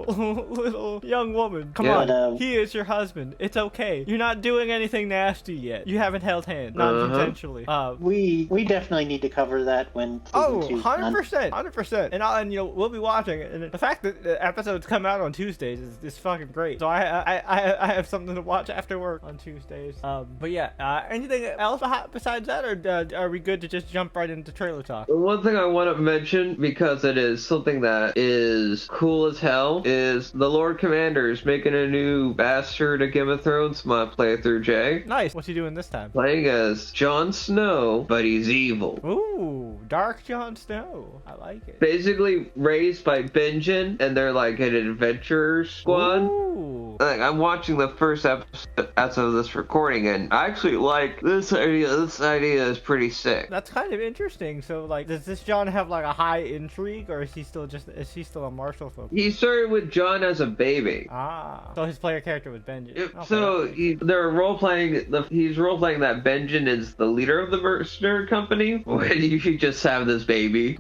little young woman. Come on, he is your husband. It's okay. You're not doing anything nasty yet. You haven't held hands, not intentionally. We definitely need to cover that when season 2's 100%. And you know, we'll be watching it. And the fact that the episodes come out on Tuesdays is fucking great. So I have something to watch after work on Tuesdays. But yeah, anything else besides that, or are we good to just jump right into trailer talk? One thing I want to mention, because it is something that is cool as hell, is the Lord Commander's making a new Bastard of Game of Thrones mod playthrough, Jay. Nice. What's he doing this time? Playing as Jon Snow, but he's evil. Ooh, Dark Jon Snow. I like it. Basically raised by Benjen, and they're like an adventurer squad. Ooh. Like, I'm watching the first episode as of this recording, and I actually like this idea. This idea is pretty sick. That's kind of interesting. So, like, does this Jon have like a high intrigue, or is he still a martial folk? He started with Jon as a baby. So his player character was Benjen. Okay. So they're role playing. He's role playing that Benjen is the leader of the mercenary company. When you just have this baby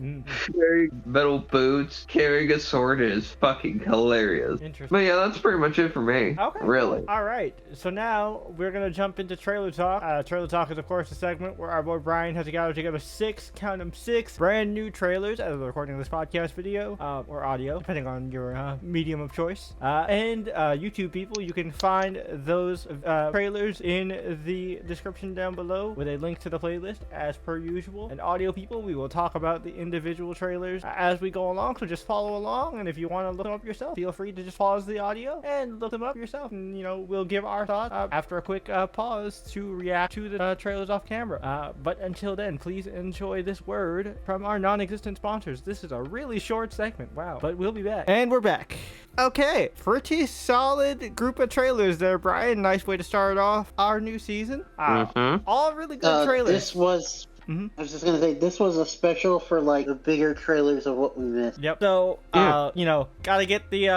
wearing metal boots, carrying a sword, is fucking hilarious. Interesting. But yeah, that's pretty much it for me. me. Okay. Really. All right. So now we're gonna jump into trailer talk. Trailer talk is of course a segment where our boy Brian has gathered together 6, count them 6, brand new trailers as we're recording this podcast video or audio, depending on your medium of choice. And YouTube people, you can find those trailers in the description down below with a link to the playlist as per usual. And audio people, we will talk about the individual trailers as we go along. So just follow along, and if you want to look them up yourself, feel free to just pause the audio and look them up yourself, and we'll give our thoughts after a quick pause to react to the trailers off camera. But until then, please enjoy this word from our non-existent sponsors. This is a really short segment, wow, but we'll be back. And we're back. Okay, pretty solid group of trailers there, Brian. Nice way to start off our new season. All really good trailers. This was I was just gonna say, this was a special for like the bigger trailers of what we missed. Yep. So, gotta get the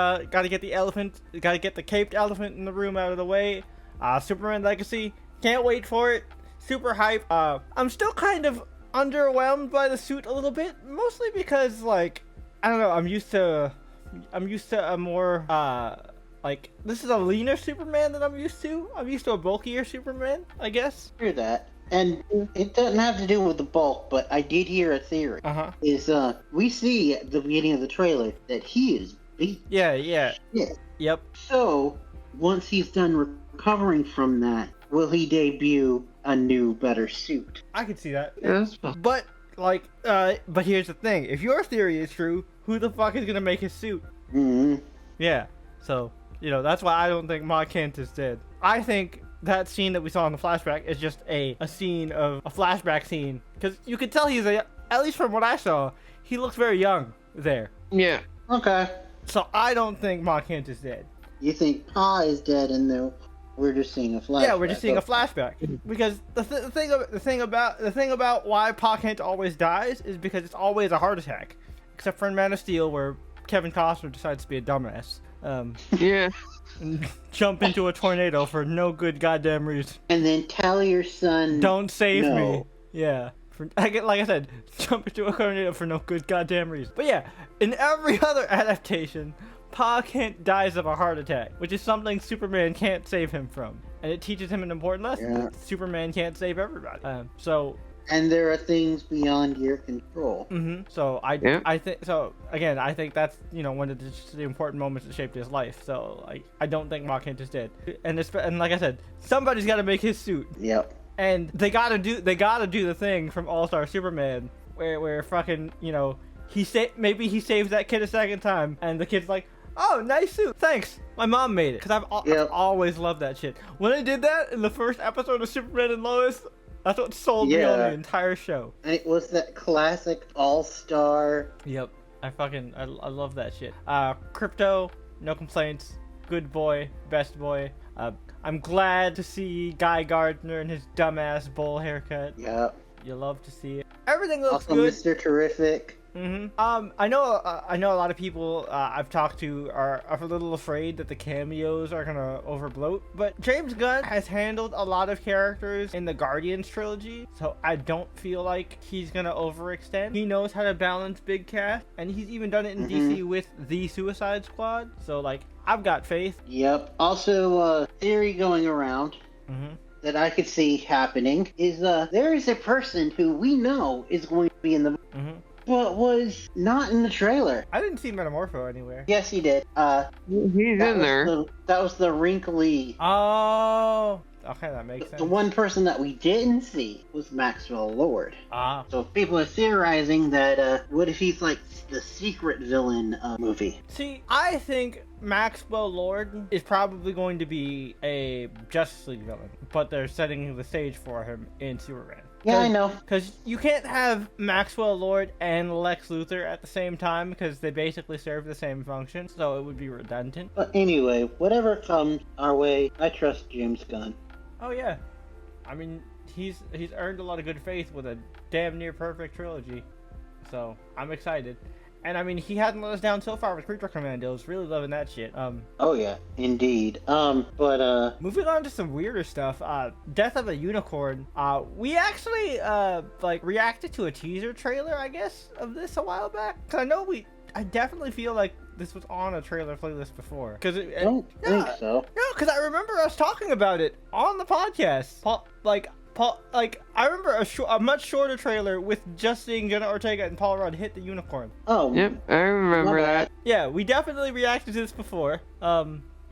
elephant, gotta get the caped elephant in the room out of the way. Superman Legacy, can't wait for it. Super hype. I'm still kind of underwhelmed by the suit a little bit, mostly because like, I don't know, I'm used to a more this is a leaner Superman than I'm used to. I'm used to a bulkier Superman, I guess. Hear that. And it doesn't have to do with the bulk, but I did hear a theory. Is we see at the beginning of the trailer that he is beat. Yeah. Shit. Yep. So once he's done recovering from that, will he debut a new, better suit? I could see that. Yeah, that's fine. But but here's the thing: if your theory is true, who the fuck is gonna make his suit? Yeah. So that's why I don't think Ma Kent is dead. I think that scene that we saw in the flashback is just a flashback scene, because you could tell at least from what I saw, he looks very young there. Yeah. Okay. So I don't think Ma Kent is dead. You think Pa is dead, and then we're just seeing a flashback? Yeah, we're just seeing a flashback. Because the thing about why Pa Kent always dies is because it's always a heart attack, except for in Man of Steel where Kevin Costner decides to be a dumbass. Yeah. And jump into a tornado for no good goddamn reason. And then tell your son, don't save me. Yeah. Like I said, jump into a tornado for no good goddamn reason. But yeah, in every other adaptation, Pa Kent dies of a heart attack, which is something Superman can't save him from. And it teaches him an important lesson. Yeah. That Superman can't save everybody. And there are things beyond your control. So I think so. Again, I think that's one of the important moments that shaped his life. So I don't think Ma Kent is dead. And like I said, somebody's got to make his suit. Yep. And they gotta do the thing from All-Star Superman where fucking maybe he saves that kid a second time, and the kid's like, oh, nice suit, thanks, my mom made it. Because I've always loved that shit. When they did that in the first episode of Superman and Lois, that's what sold me on the entire show. And it was that classic all-star. Yep. I love that shit. Crypto, no complaints. Good boy, best boy. I'm glad to see Guy Gardner and his dumbass bowl haircut. Yep. You love to see it. Everything looks also good. Mr. Terrific. I know a lot of people I've talked to are a little afraid that the cameos are gonna overbloat, but James Gunn has handled a lot of characters in the Guardians trilogy, so I don't feel like he's gonna overextend. He knows how to balance big cast, and he's even done it in DC with the Suicide Squad, so I've got faith. Yep. Also, theory going around that I could see happening is there is a person who we know is going to be in the but was not in the trailer. I didn't see Metamorpho anywhere. Yes, he did. He's in there. That was the wrinkly. Oh, okay, that makes sense. The one person that we didn't see was Maxwell Lord. So people are theorizing that what if he's like the secret villain movie? See, I think Maxwell Lord is probably going to be a Justice League villain, but they're setting the stage for him in Superman. Yeah, I know. Because you can't have Maxwell Lord and Lex Luthor at the same time, because they basically serve the same function, so it would be redundant. But anyway, whatever comes our way, I trust James Gunn. Oh yeah. I mean, he's earned a lot of good faith with a damn near perfect trilogy. So, I'm excited. And I mean, he hasn't let us down so far with Creature Commandos. Really loving that shit. Oh yeah, indeed. But moving on to some weirder stuff. Death of a Unicorn. We actually reacted to a teaser trailer, I guess, of this a while back. Cause I definitely feel like this was on a trailer playlist before. Because I don't think so. No, because I remember us talking about it on the podcast. I remember a much shorter trailer with just seeing Jenna Ortega and Paul Rudd hit the unicorn. Oh. Yep, I remember that. Yeah, we definitely reacted to this before.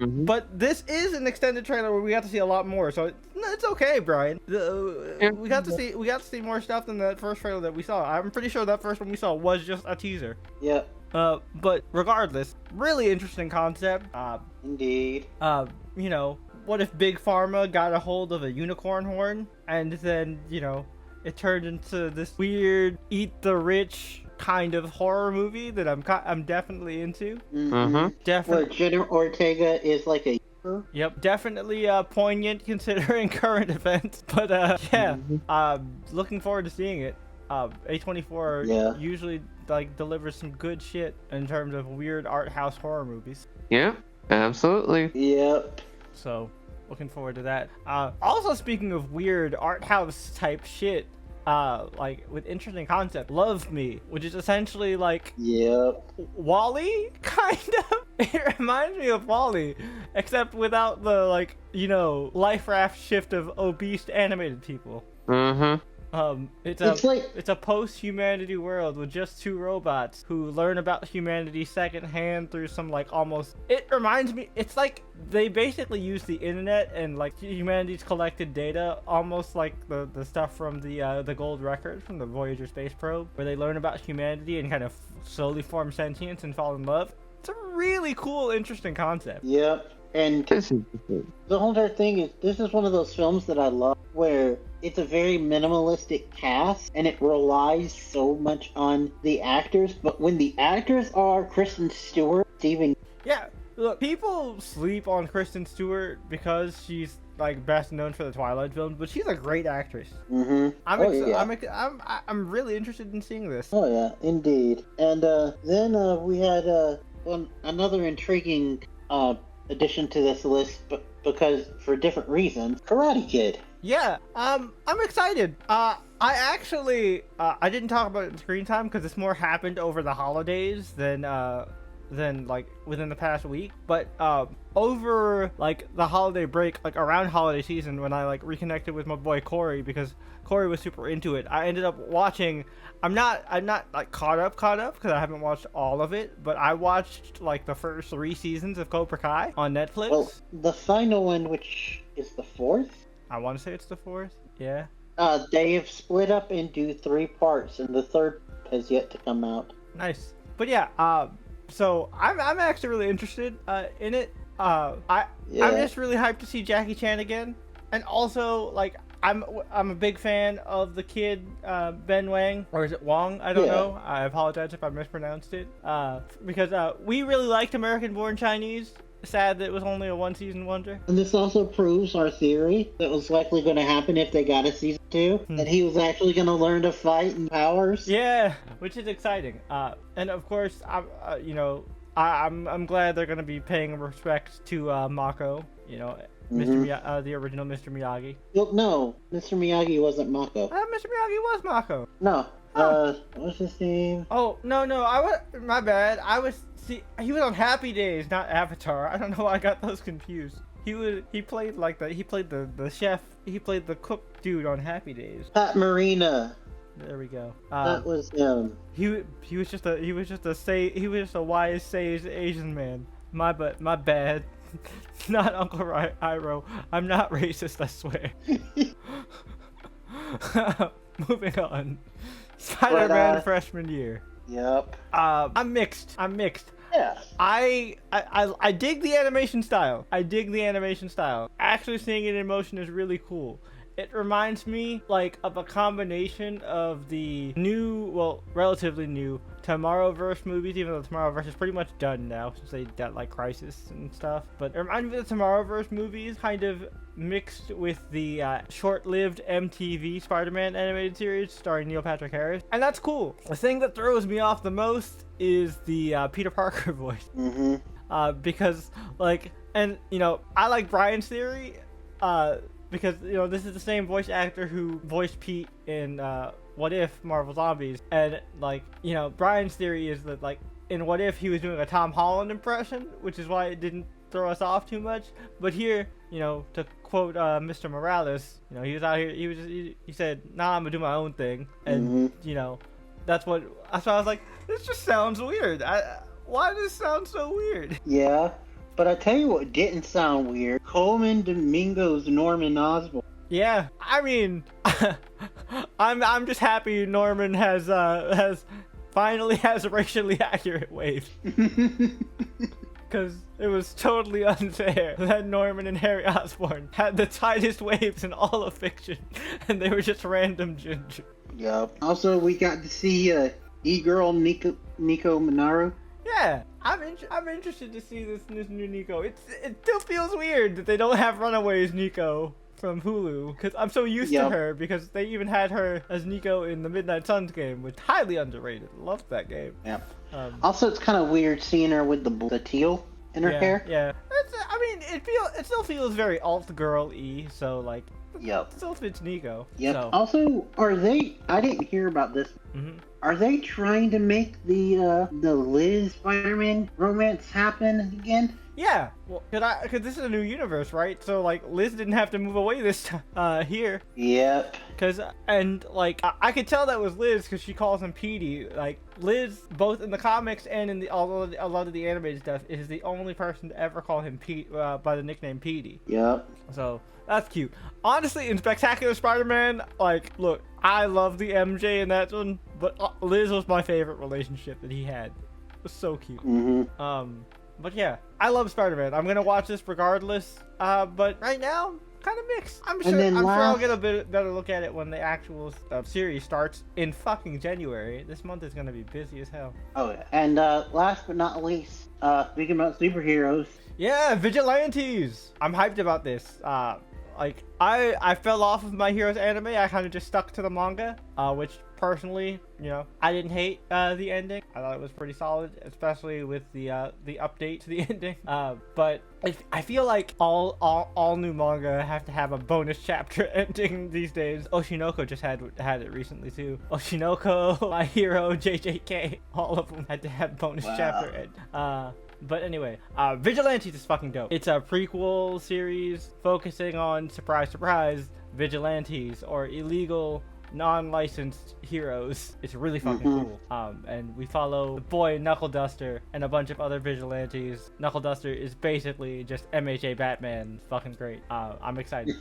But this is an extended trailer where we got to see a lot more, so it's okay, Brian. We got to see more stuff than that first trailer that we saw. I'm pretty sure that first one we saw was just a teaser. Yep. But regardless, really interesting concept. Indeed. You know, what if Big Pharma got a hold of a unicorn horn and then, you know, it turned into this weird eat the rich kind of horror movie that I'm definitely into. Definitely. Where Jenna Ortega is like a. Yep, definitely poignant considering current events. But yeah, looking forward to seeing it. A24 usually like delivers some good shit in terms of weird art house horror movies. Yeah, absolutely. Yep. So looking forward to that. Also speaking of weird art house type shit, like with interesting concept, Love Me, which is essentially like Wall-E, kind of. It reminds me of Wall-E, except without the, like, you know, life raft shift of obese animated people. It's a post-humanity world with just two robots who learn about humanity secondhand through some, like, almost... It reminds me... It's like they basically use the internet and, like, humanity's collected data, almost like the stuff from the gold record from the Voyager space probe, where they learn about humanity and kind of slowly form sentience and fall in love. It's a really cool, interesting concept. Yep. And the whole entire thing is, this is one of those films that I love where it's a very minimalistic cast and it relies so much on the actors, but when the actors are Kristen Stewart, Stephen... Yeah, look, people sleep on Kristen Stewart because she's like best known for the Twilight films, but she's a great actress. I'm really interested in seeing this. Oh yeah, indeed. And then we had another intriguing addition to this list, but because for different reasons, Karate Kid. Yeah, I'm excited. I actually I didn't talk about it in screen time because it's more happened over the holidays than like within the past week. But over like the holiday break, like around holiday season, when I like reconnected with my boy Corey because Corey was super into it, I ended up watching. I'm not like caught up because I haven't watched all of it, but I watched like the first 3 seasons of Cobra Kai on Netflix. Well, the final one, which is the 4th. I want to say it's the 4th. Yeah. They have split up into 3 parts, and the 3rd has yet to come out. Nice. But yeah, so I'm actually really interested in it. I'm just really hyped to see Jackie Chan again, and also like I'm a big fan of the kid Ben Wang, or is it Wong? I don't know. I apologize if I mispronounced it. Because we really liked American Born Chinese. Sad that it was only a 1-season wonder. And this also proves our theory that was likely going to happen if they got a season 2, that he was actually going to learn to fight in powers. Yeah, which is exciting. And of course, I'm glad they're going to be paying respect to Mako. You know, the original Mr. Miyagi. Well, no, Mr. Miyagi wasn't Mako. Mr. Miyagi was Mako. No. What's his name? Oh, no, my bad. He was on Happy Days, not Avatar. I don't know why I got those confused. He played the chef. He played the cook dude on Happy Days. Pat Morita. There we go. That was him. He was just a wise sage Asian man. My bad. Not Uncle Iroh. I'm not racist, I swear. Moving on. Spider-Man freshman year. Yep. I'm mixed. Yeah. I dig the animation style. Actually seeing it in motion is really cool. It reminds me like of a combination of the relatively new Tomorrowverse movies, even though Tomorrowverse is pretty much done now since they got like Crisis and stuff. But it reminds me of the Tomorrowverse movies, kind of mixed with the short-lived MTV Spider-Man animated series starring Neil Patrick Harris, and that's cool. The thing that throws me off the most is the Peter Parker voice. Because like, and you know, I like Brian's theory. Because, you know, this is the same voice actor who voiced Pete in What If Marvel Zombies. And, like, you know, Brian's theory is that, like, in What If he was doing a Tom Holland impression, which is why it didn't throw us off too much. But here, you know, to quote Mr. Morales, you know, he was out here, he said, nah, I'm gonna do my own thing. And, you know, that's why I was like, this just sounds weird. Why does this sound so weird? Yeah, but I tell you what didn't sound weird. Coleman Domingo's Norman Osborn. Yeah, I mean, I'm just happy Norman has finally has a racially accurate wave. Because it was totally unfair that Norman and Harry Osborn had the tightest waves in all of fiction, and they were just random ginger. Yep. Also, we got to see e-girl Nico Monaro. Yeah, I'm interested to see this new Nico. It still feels weird that they don't have Runaways Nico from Hulu, because I'm so used to her, because they even had her as Nico in the Midnight Suns game, which highly underrated. Loved that game. Yep. Also, it's kind of weird seeing her with the teal in her hair. Yeah. I mean, it still feels very alt girl-y, so like, it still fits Nico. Yep. So. Also, I didn't hear about this. Are they trying to make the Liz Spider-Man romance happen again? Yeah, well, cause this is a new universe, right? So like, Liz didn't have to move away this time here. Yep. And like, I could tell that was Liz because she calls him Petey. Like, Liz, both in the comics and in a lot of the animated stuff, is the only person to ever call him by the nickname Petey. Yep. So that's cute. Honestly, in Spectacular Spider-Man, like, look, I love the MJ in that one, but Liz was my favorite relationship that he had. It was so cute. But yeah, I love Spider-Man. I'm gonna watch this regardless. But right now, kind of mixed. I'm sure I'll get a bit better look at it when the actual series starts in fucking January. This month is gonna be busy as hell. Oh yeah. And last but not least, speaking about superheroes. Yeah, Vigilantes. I'm hyped about this. Like, I fell off of My Heroes anime. I kind of just stuck to the manga, which personally, you know, I didn't hate the ending. I thought it was pretty solid, especially with the update to the ending. But I feel like all new manga have to have a bonus chapter ending these days. Oshinoko just had it recently too. Oshinoko, My Hero, JJK, all of them had to have bonus chapter end. But anyway, Vigilantes is fucking dope. It's a prequel series focusing on, surprise, surprise, vigilantes, or illegal, non-licensed heroes. It's really fucking cool. And we follow the boy Knuckle Duster and a bunch of other vigilantes. Knuckle Duster is basically just MHA Batman. It's fucking great. I'm excited.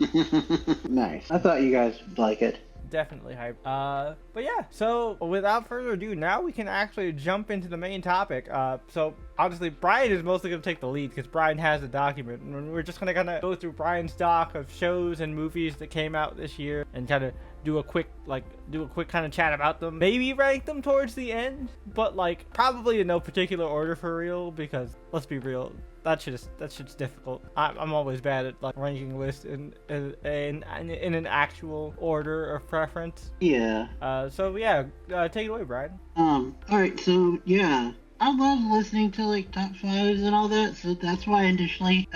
Nice. I thought you guys would like it. Definitely hype. But yeah, so without further ado, now we can actually jump into the main topic. So obviously Brian is mostly going to take the lead because Brian has the document, and we're just going to kind of go through Brian's doc of shows and movies that came out this year and kind of do a quick kind of chat about them. Maybe rank them towards the end, but like probably in no particular order for real, because let's be real, that shit's difficult. I'm always bad at like ranking lists in an actual order of preference. Yeah. So yeah, take it away, Brian. All right. So yeah, I love listening to like top fives and all that. So that's why I initially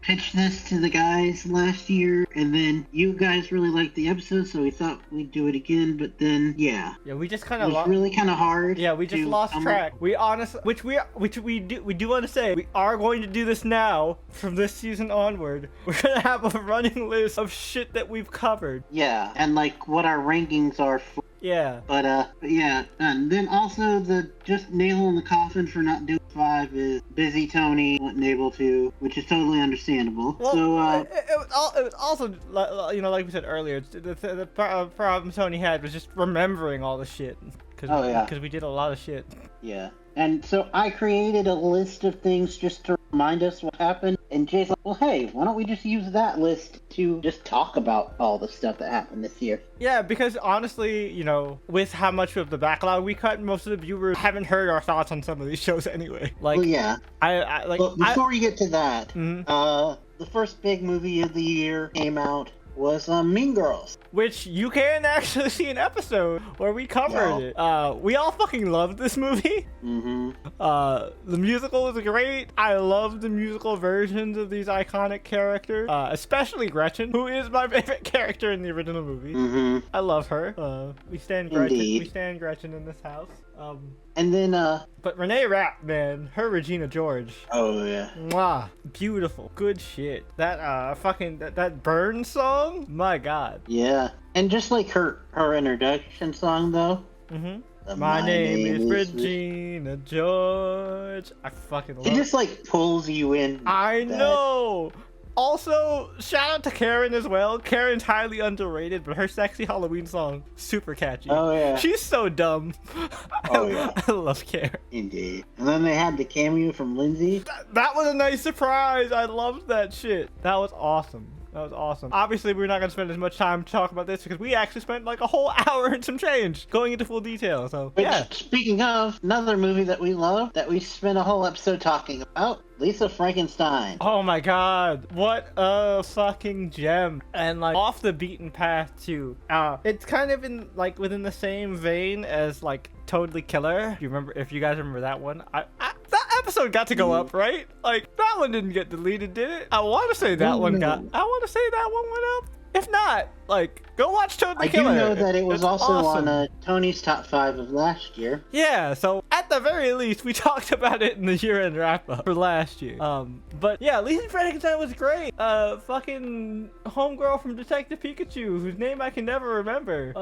pitched this to the guys last year, and then you guys really liked the episode, so we thought we'd do it again. But then yeah, we just kind of really kind of hard. Yeah, we just lost track. We honestly, which we do want to say, we are going to do this now from this season onward. We're gonna have a running list of shit that we've covered. Yeah, and like what our rankings are for. Yeah. But yeah, and then also the just nail in the coffin for not doing 5 is busy Tony wasn't able to, which is totally understandable. Well, so it was also, you know, like we said earlier, the problem Tony had was just remembering all the shit. Because we did a lot of shit. Yeah. And so I created a list of things just to remind us what happened. And Jay's like, well, hey, why don't we just use that list to just talk about all the stuff that happened this year? Yeah, because honestly, you know, with how much of the backlog we cut, most of the viewers haven't heard our thoughts on some of these shows anyway. Like, well, yeah. Well, before we get to that, the first big movie of the year came out, was Mean Girls. which you can actually see an episode where we covered it. We all fucking loved this movie. Mm-hmm. The musical was great. I love the musical versions of these iconic characters, especially Gretchen, who is my favorite character in the original movie. Mm-hmm. I love her. We stand Gretchen. Indeed. We stand Gretchen in this house. And then, But Renee Rapp, man, her Regina George. oh yeah. Mwah. Beautiful. Good shit. That that Burn song? My god. Yeah. And just like her introduction song, though. Mm-hmm. the My name is Regina George. I fucking love It just like pulls you in. I that. know. Also, shout out to Karen as well. Karen's highly underrated, but her sexy Halloween song, super catchy. Oh yeah. She's so dumb. Oh, yeah. I love Karen. Indeed. And then they had the cameo from Lindsay. That was a nice surprise. I loved that shit. That was awesome. That was awesome. Obviously, we're not going to spend as much time to talk about this because we actually spent like a whole hour and some change going into full detail. So, Which, yeah. speaking of, another movie that we love, that we spent a whole episode talking about, Lisa Frankenstein. Oh my god, what a fucking gem. And like off the beaten path too. It's kind of in like within the same vein as like Totally Killer. If you guys remember that one. That episode got to go up, right? Like that one didn't get deleted, did it? I want to say that one went up. If not, like, go watch Totally I Killer. do know that it was It's also awesome. on Tony's top 5 of last year. Yeah, so at the very least, we talked about it in the year-end wrap-up for last year. But yeah, Lisa Frankenstein was great. Fucking homegirl from Detective Pikachu, whose name I can never remember.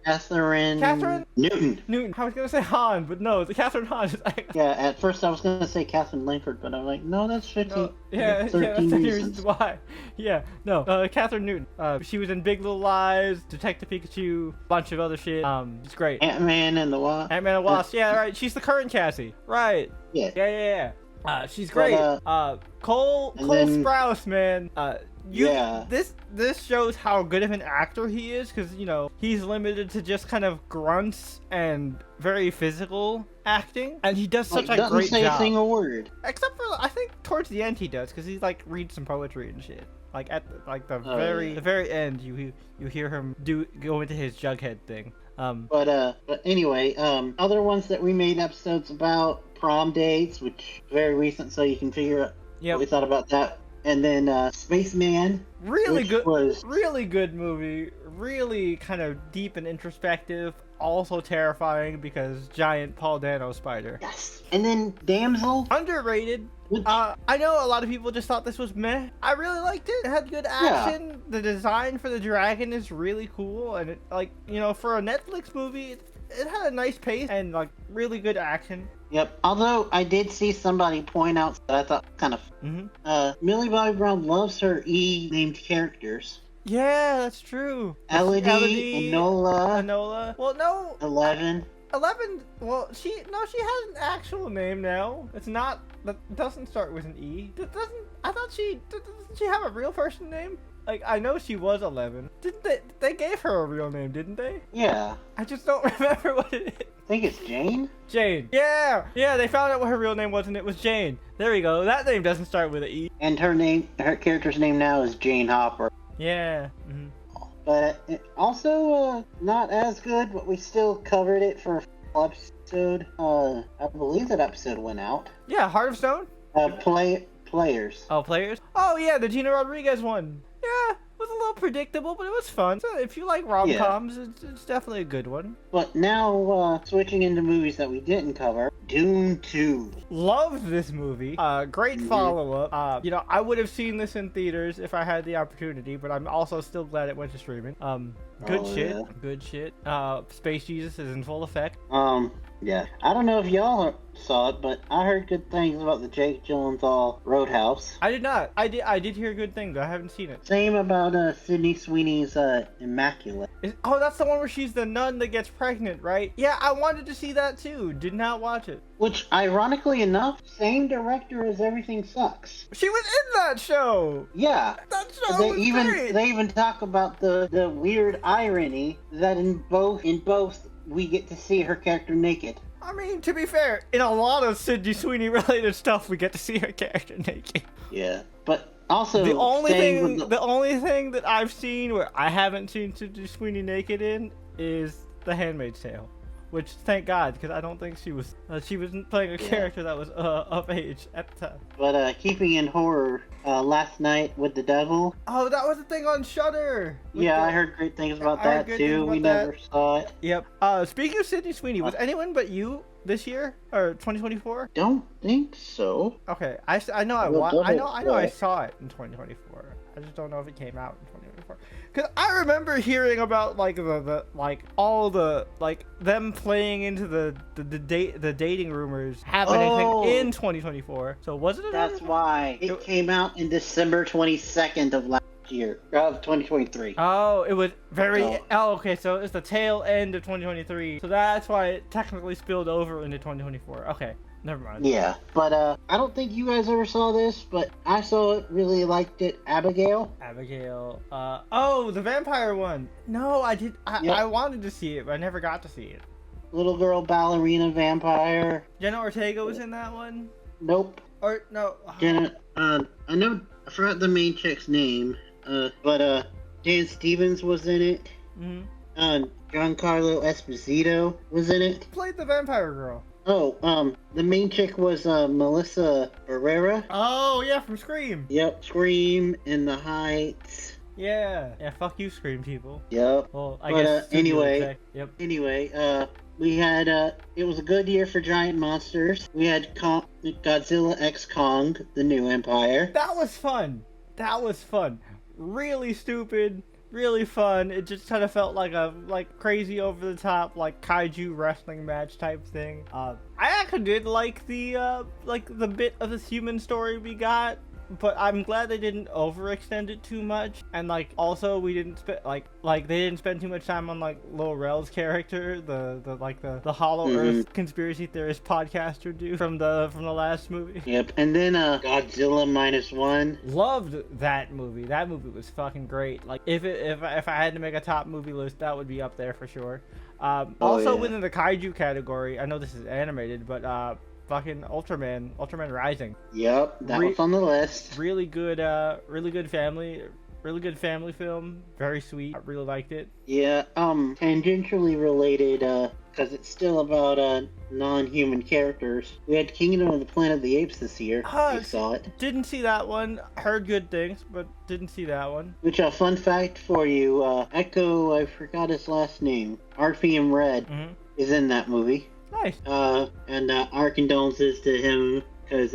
Catherine Newton. I was gonna say Han, but no, it's Catherine Han. Yeah, at first I was going to say Catherine Langford, but I'm like, no, that's 15. No, yeah, 13 that's the reasons. reasons why. Yeah, no, Catherine Newton. She was in Big Little Lies, Detective Pikachu, bunch of other shit. It's great. Ant-Man and the Wasp. Ant-Man and Wasp. Yeah, right. She's the current Cassie. Right. Yeah. Yeah. She's great. Cole then- Sprouse, man. Yeah. This shows how good of an actor he is, because he's limited to just kind of grunts and very physical acting, and he does such a doesn't great say job. a single word. Except for I think towards the end he does, because he like reads some poetry and shit. Like at the very end, you hear him go into his Jughead thing. But anyway, other ones that we made episodes about, Prom Dates, which is very recent, so you can figure out what we thought about that. And then Spaceman. Really good. Was... Really good movie. Really kind of deep and introspective. Also terrifying because giant Paul Dano spider. Yes. And then Damsel. Underrated. I know a lot of people just thought this was meh. I really liked it. It had good action. Yeah. The design for the dragon is really cool, and it for a Netflix movie, it had a nice pace and like really good action. Yep. Although I did see somebody point out that I thought kind of Millie Bobby Brown loves her E-named characters. Yeah, that's true. Elodie, Enola. Well, no. 11. Well, she has an actual name now. It's not. That doesn't start with an E. Doesn't she have a real person name? Like, I know she was 11. Didn't they gave her a real name, didn't they? Yeah. I just don't remember what it is. I think it's Jane. Jane. Yeah, they found out what her real name was, and it was Jane. There we go. That name doesn't start with an E. And her character's name now is Jane Hopper. Yeah. Mm-hmm. But also not as good, but we still covered it for a full episode. I believe that episode went out. Yeah, Heart of Stone? Players. Oh, Players? Oh, yeah, the Gina Rodriguez one. Yeah, it was a little predictable, but it was fun. So if you like rom-coms, it's definitely a good one. But now, switching into movies that we didn't cover, Dune 2. Loved this movie. Great follow-up. I would have seen this in theaters if I had the opportunity, but I'm also still glad it went to streaming. Good shit. Yeah. Good shit. Space Jesus is in full effect. Yeah. I don't know if y'all saw it, but I heard good things about the Jake Gyllenhaal Roadhouse. I did not. I did hear good things. I haven't seen it. Same about Sydney Sweeney's Immaculate. That's the one where she's the nun that gets pregnant, right? Yeah, I wanted to see that too. Did not watch it. Which, ironically enough, same director as Everything Sucks. She was in that show. Yeah. That show was great. They even talk about the weird irony that in both we get to see her character naked. I mean, to be fair, in a lot of Sydney Sweeney related stuff, we get to see her character naked. Yeah, but Also, the only staying thing, with the only thing that I've seen where I haven't seen Sydney Sweeney naked in is The Handmaid's Tale, which thank God, because I don't think she wasn't playing a character that was of age at the time. But keeping in horror, Last Night with the Devil. Oh, that was a thing on Shudder. Yeah, I heard great things about that too. We never saw it. Yep. Speaking of Sydney Sweeney, was anyone but you this year or 2024? Don't think so. Okay, I know I saw it in 2024. I just don't know if it came out in 2024. Cause I remember hearing about like all the them playing into the dating rumors happening in 2024. So was it? That's why it came out in December 22nd of last year of 2023. Oh, it was very. Oh, okay. So it's the tail end of 2023. So that's why it technically spilled over into 2024. Okay. Never mind. Yeah, but I don't think you guys ever saw this, but I saw it, really liked it. Abigail. Oh, the vampire one. No, I did. I wanted to see it, but I never got to see it. Little girl ballerina vampire. Jenna Ortega was in that one? Nope. Or, no. Jenna, I forgot the main chick's name, but Dan Stevens was in it. Mm-hmm. Giancarlo Esposito was in it. Who played the vampire girl? Oh, the main chick was Melissa Barrera. Oh, yeah, from Scream. Yep, Scream, In the Heights. Yeah, fuck you, Scream people. Yep. Well, I guess. Anyway. Yep. Anyway, we had, it was a good year for giant monsters. We had Godzilla X Kong, The New Empire. That was fun. Really stupid. Really fun. It just kind of felt like a crazy over the top kaiju wrestling match type thing. I actually did like the bit of this human story we got, but I'm glad they didn't overextend it too much. And also we didn't spend they didn't spend too much time on Lil Rel's character, the Hollow Earth conspiracy theorist podcaster dude from the last movie. Yep. And then Godzilla -1. Loved that movie. That movie was fucking great. If I had to make a top movie list, that would be up there for sure. Within the kaiju category, I know this is animated, but fucking Ultraman Rising. Yep, that was on the list. Really good family film. Very sweet. I really liked it. Yeah, tangentially related, because it's still about non-human characters. We had Kingdom of the Planet of the Apes this year. You saw it. Didn't see that one. Heard good things, but didn't see that one. Which, a fun fact for you, Echo, I forgot his last name, Arphium Red, is in that movie. Nice. And our condolences to him, because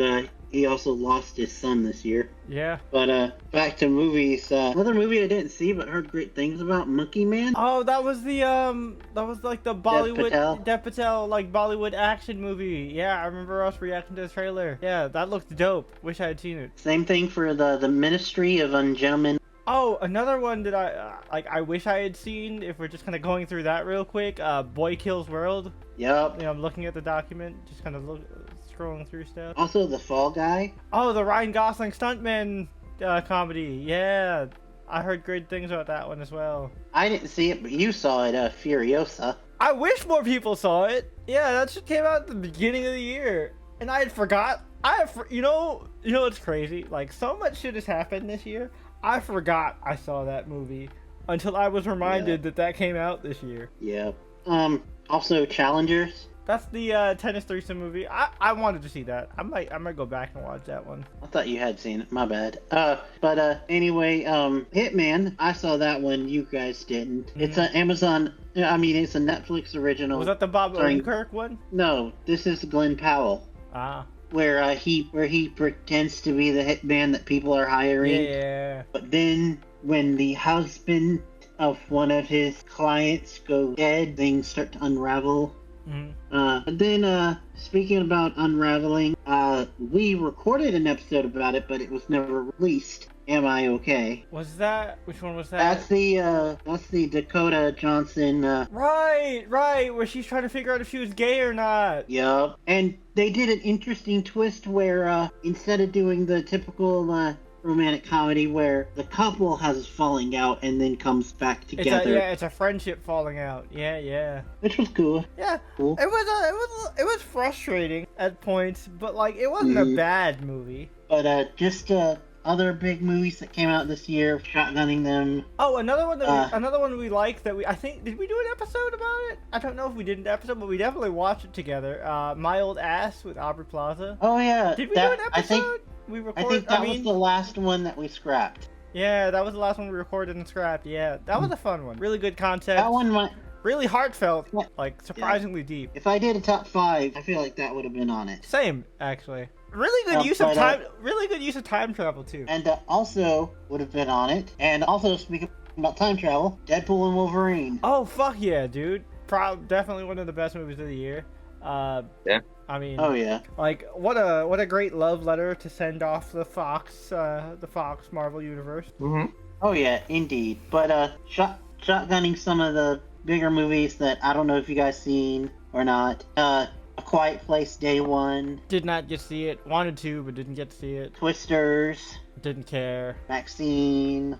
he also lost his son this year. Yeah. But back to movies. Another movie I didn't see but heard great things about, Monkey Man. Oh, that was the the Bollywood Dev Patel Bollywood action movie. Yeah, I remember us reacting to the trailer. Yeah, that looked dope. Wish I had seen it. Same thing for the Ministry of Ungentlemen. Oh, another one that I wish I had seen, if we're just kind of going through that real quick, Boy Kills World. Yep. I'm looking at the document, just kind of scrolling through stuff. Also, The Fall Guy. Oh, the Ryan Gosling stuntman comedy. Yeah, I heard great things about that one as well. I didn't see it, but you saw it, Furiosa. I wish more people saw it. Yeah, that shit came out at the beginning of the year, and I had forgot. You know what's crazy? So much shit has happened this year. I forgot I saw that movie until I was reminded that came out this year. Yeah. Also, Challengers. That's the tennis threesome movie. I wanted to see that. I might go back and watch that one. I thought you had seen it. My bad. But anyway, Hitman. I saw that one. You guys didn't. Mm-hmm. It's an Amazon. I mean, it's a Netflix original. Was that the Bob Odenkirk one? No, this is Glenn Powell. Ah. Where he pretends to be the hitman that people are hiring. Yeah. But then when the husband of one of his clients goes dead, things start to unravel. Mm-hmm. But then, speaking about unraveling, we recorded an episode about it, but it was never released. Am I okay? Which one was that? That's the Dakota Johnson. Right, where she's trying to figure out if she was gay or not. Yup. And they did an interesting twist where, instead of doing the typical, romantic comedy where the couple has a falling out and then comes back together. It's a friendship falling out. Yeah. Which was cool. Yeah. Cool. It was frustrating at points, but it wasn't a bad movie. But just other big movies that came out this year, shotgunning them. Oh, another one we like that I think, did we do an episode about it? I don't know if we did an episode, but we definitely watched it together. My Old Ass with Aubrey Plaza. Oh yeah. Did we do an episode? I think that was the last one that we scrapped. Yeah, that was the last one we recorded and scrapped. Yeah, that was a fun one. Really good concept. That one might... Really heartfelt, like surprisingly deep. If I did a top 5, I feel like that would have been on it. Same, actually. Really good use of time. Really good use of time travel too. And also would have been on it. And also, speaking about time travel, Deadpool and Wolverine. Oh fuck yeah, dude! Definitely one of the best movies of the year. Yeah. I mean, oh yeah, like what a great love letter to send off the Fox Marvel universe. Mm-hmm. Oh yeah, indeed. But shotgunning some of the bigger movies that I don't know if you guys seen or not. A Quiet Place Day One. Did not get to see it. Wanted to, but didn't get to see it. Twisters. Didn't care. Maxine.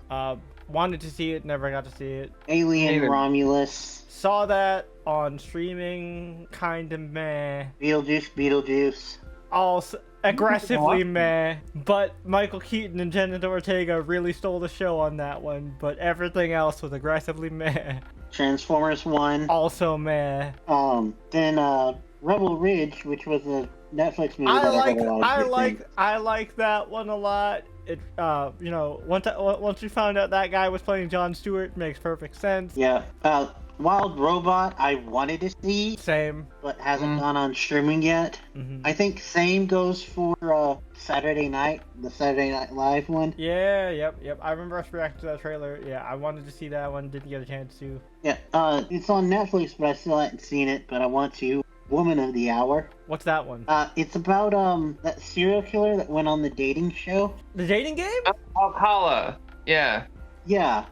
Wanted to see it, never got to see it. Alien Romulus. Saw that on streaming, kinda meh. Beetlejuice. Also aggressively meh. But Michael Keaton and Jenna Ortega really stole the show on that one. But everything else was aggressively meh. Transformers 1. Also meh. Then Rebel Ridge, which was a Netflix movie. I like that one a lot. It once we found out that guy was playing Jon Stewart, makes perfect sense. Yeah. Wild Robot, I wanted to see. Same. But hasn't gone on streaming yet. Mm-hmm. I think same goes for Saturday Night, the Saturday Night Live one. Yeah, yep. I remember us reacting to that trailer. Yeah, I wanted to see that one, didn't get a chance to. Yeah, it's on Netflix, but I still haven't seen it, but I want to. Woman of the Hour. What's that one? It's about that serial killer that went on the dating show. The dating game? Alcala. Yeah. Yeah.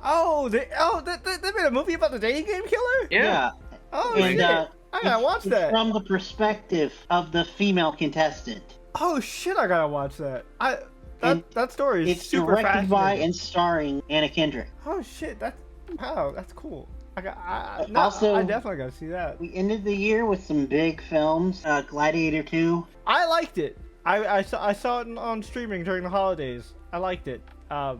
They made a movie about the dating game killer? Yeah. Oh, and, shit. I gotta watch that. From the perspective of the female contestant. Oh shit, I gotta watch that. That story is super fascinating. It's directed by and starring Anna Kendrick. Oh shit, that's cool. I definitely gotta see that. We ended the year with some big films. Gladiator 2. I liked it. I saw it on streaming during the holidays. I liked it.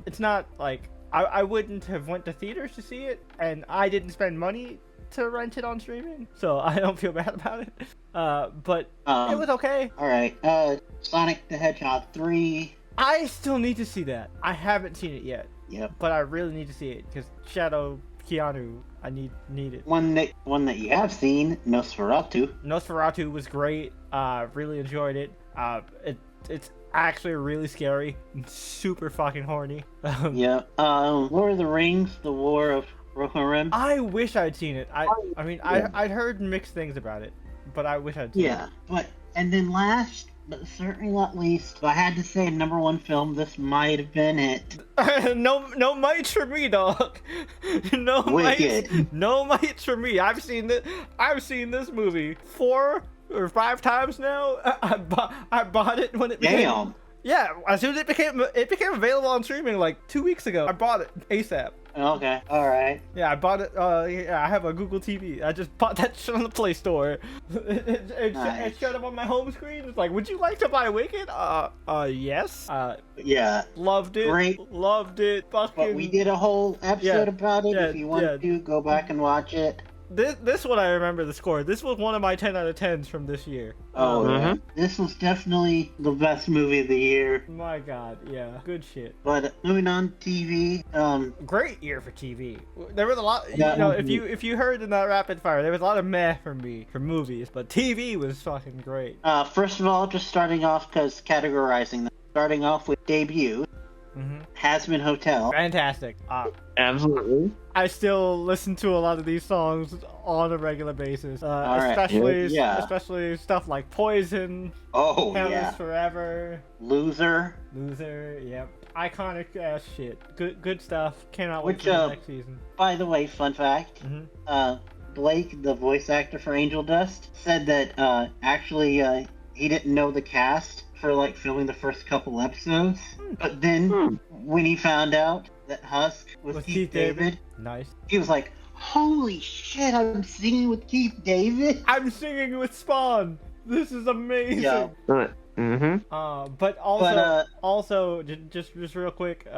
It's not like I wouldn't have went to theaters to see it, and I didn't spend money to rent it on streaming, so I don't feel bad about it. But it was okay. All right. Sonic the Hedgehog 3. I still need to see that. I haven't seen it yet. Yep. But I really need to see it because Shadow Keanu, I need it. One that you have seen, Nosferatu. Nosferatu was great. Really enjoyed it. It's actually really scary and super fucking horny. Yeah. Lord of the Rings: The War of Rohirrim. I wish I'd seen it. I'd heard mixed things about it, but I wish I'd seen it. Yeah. And then last but certainly not least, if I had to say number one film, this might have been it. no mites for me, dog. No Wicked. mites. No mites for me. I've seen this movie 4 or 5 times now. I bought it when it became. Damn. Yeah, as soon as it became available on streaming like 2 weeks ago. I bought it ASAP. Okay, all right. Yeah, I bought it. Yeah, I have a Google TV. I just bought that shit on the Play Store. It showed up on my home screen. It's like, would you like to buy Wicked? Yes. Yeah. Loved it. Great. Loved it. Fucking. But we did a whole episode about it. If you want to, go back and watch it. This one I remember the score. This was one of my 10 out of 10s from this year. Oh, yeah. This was definitely the best movie of the year. My God, yeah. Good shit. But moving on TV, great year for TV. There was a lot, if you heard in that rapid fire, there was a lot of meh for me for movies, but TV was fucking great. First of all, just starting off, because categorizing them. Starting off with debut. Has-Been Hotel. Fantastic. Absolutely. I still listen to a lot of these songs on a regular basis, especially stuff like Poison. Oh, Hell yeah. is Forever. Loser, yep. Iconic ass shit. Good stuff. Cannot wait for the next season. By the way, fun fact. Blake, the voice actor for Angel Dust, said that actually he didn't know the cast for like filming the first couple episodes, but then when he found out that Husk was Keith David, nice, he was like, "Holy shit! I'm singing with Keith David. I'm singing with Spawn. This is amazing." Yeah. But just real quick,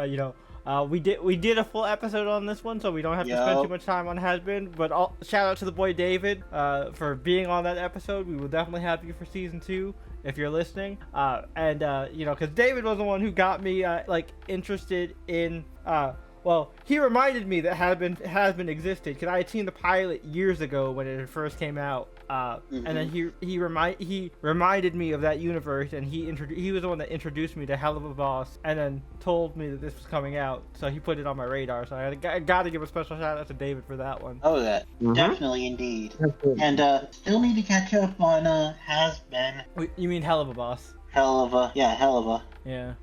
we did a full episode on this one, so we don't have to spend too much time on Has Been. But shout out to the boy David for being on that episode. We will definitely have you for season 2 if you're listening. Because David was the one who got me interested in. Well, he reminded me that Has Been existed because I had seen the pilot years ago when it first came out. And then he reminded me of that universe, and he was the one that introduced me to Hell of a Boss, and then told me that this was coming out. So he put it on my radar. So I got to give a special shout out to David for that one. Oh, that definitely, indeed. And still need to catch up on Has Been. You mean Hell of a Boss? Hell of a. Yeah.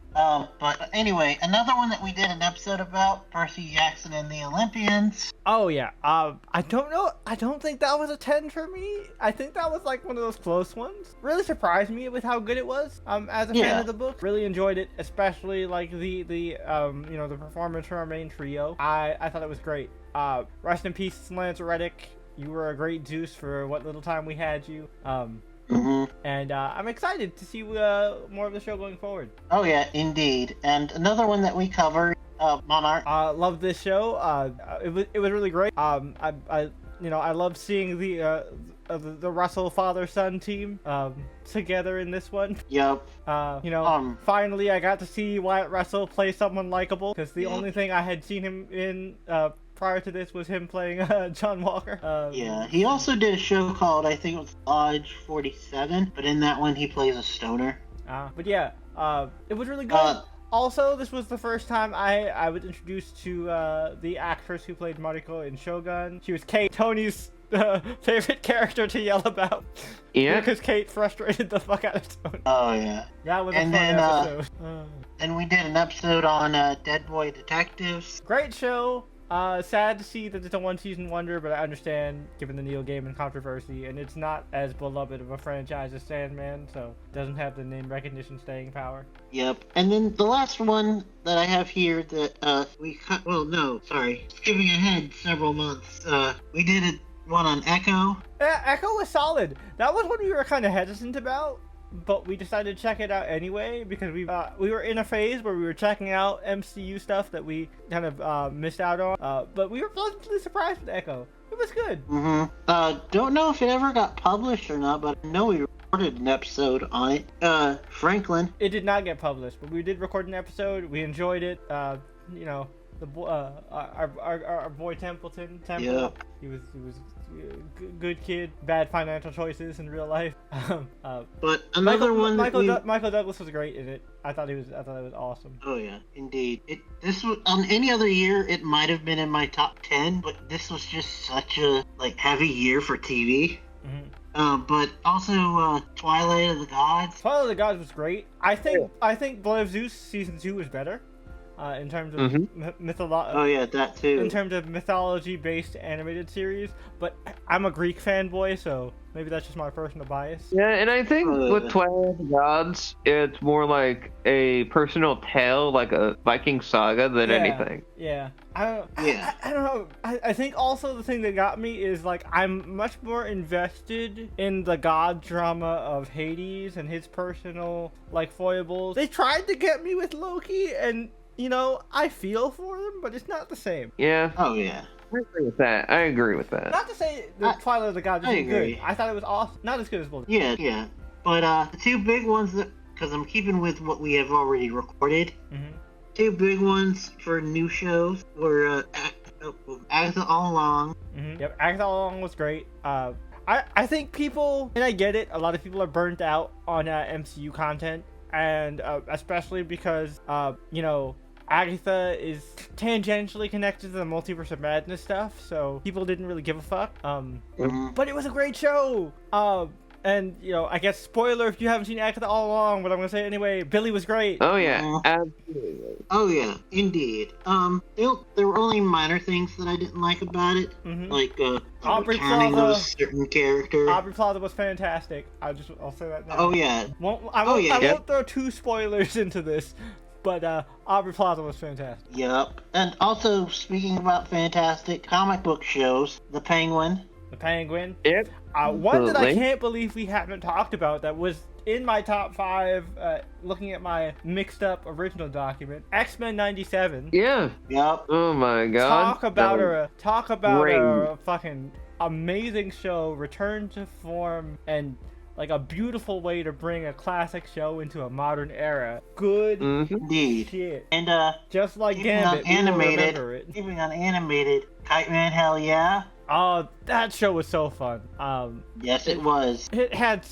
But anyway, another one that we did an episode about, Percy Jackson and the Olympians. Oh, yeah. I don't know. I don't think that was a 10 for me. I think that was like one of those close ones. Really surprised me with how good it was. As a fan of the book, really enjoyed it, especially like the performance from our main trio. I thought it was great. Rest in peace, Lance Reddick. You were a great Zeus for what little time we had you. And I'm excited to see more of the show going forward. Oh yeah, indeed. And another one that we covered, Monarch. Love this show. It was really great. I love seeing the Russell father-son team together in this one. Yep. Finally I got to see Wyatt Russell play someone likable, because the only thing I had seen him in prior to this was him playing John Walker. He also did a show called, I think it was Lodge 47, but in that one he plays a stoner. But yeah, it was really good. Also, this was the first time I was introduced to the actress who played Mariko in Shogun. She was Kate, Tony's favorite character to yell about. Yeah. Because Kate frustrated the fuck out of Tony. Oh yeah. That was a fun episode. Then we did an episode on Dead Boy Detectives. Great show. Sad to see that it's a one-season wonder, but I understand given the Neil Gaiman controversy, and it's not as beloved of a franchise as Sandman, so it doesn't have the name recognition staying power. Yep. And then the last one that I have here that skipping ahead several months, we did one on Echo. Yeah, Echo was solid. That was one we were kind of hesitant about, but we decided to check it out anyway because we were in a phase where we were checking out MCU stuff that we kind of missed out on. But we were pleasantly surprised with Echo. It was good. Don't know if it ever got published or not, but I know we recorded an episode on it. Franklin. It did not get published, but we did record an episode. We enjoyed it. Our boy Templeton. Yeah. He was good kid, bad financial choices in real life. But another Michael Douglas was great in it. I thought it was awesome. Oh yeah, indeed. This was on any other year it might have been in my top 10, but this was just such a heavy year for TV. But also Twilight of the Gods. Twilight of the Gods was great. I think Blood of Zeus season 2 was better. In terms of mythology. Oh yeah, that too. In terms of mythology-based animated series, but I'm a Greek fanboy, so maybe that's just my personal bias. Yeah, and I think with Twilight of the Gods, it's more like a personal tale, like a Viking saga, than anything. Yeah. I don't know. I think also the thing that got me is I'm much more invested in the god drama of Hades and his personal foibles. They tried to get me with Loki, and I feel for them, but it's not the same. Yeah. Oh, yeah. I agree with that. Not to say that Twilight of the Gods isn't good. I thought it was awesome. Not as good as both. Yeah. But the two big ones, because I'm keeping with what we have already recorded, two big ones for new shows were Agatha All Along. Yep, Agatha All Along was great. I think people, and I get it, a lot of people are burnt out on MCU content, and especially because, Agatha is tangentially connected to the Multiverse of Madness stuff, so people didn't really give a fuck. But it was a great show. And, I guess spoiler if you haven't seen Agatha All Along, but I'm gonna say it anyway, Billy was great. Oh yeah, absolutely. Oh yeah, indeed. There were only minor things that I didn't like about it, like Aubrey returning Plaza, of a certain character. Aubrey Plaza was fantastic. I'll say that now. Oh yeah. I won't throw two spoilers into this, but Aubrey Plaza was fantastic. Yep. And also, speaking about fantastic comic book shows, The Penguin. the Penguin. Yep. One that I Absolutely. can't believe we haven't talked about that was in my top 5, looking at my mixed up original document, X-Men 97. Yeah. Yep. Oh my god. Talk about great. a fucking amazing show, return to form, and like a beautiful way to bring a classic show into a modern era. Good Indeed. shit. And Just like keeping on Gambit, we will animated, remember it. keeping on animated, Kite Man, hell yeah. Oh, that show was so fun. Yes, it was. It had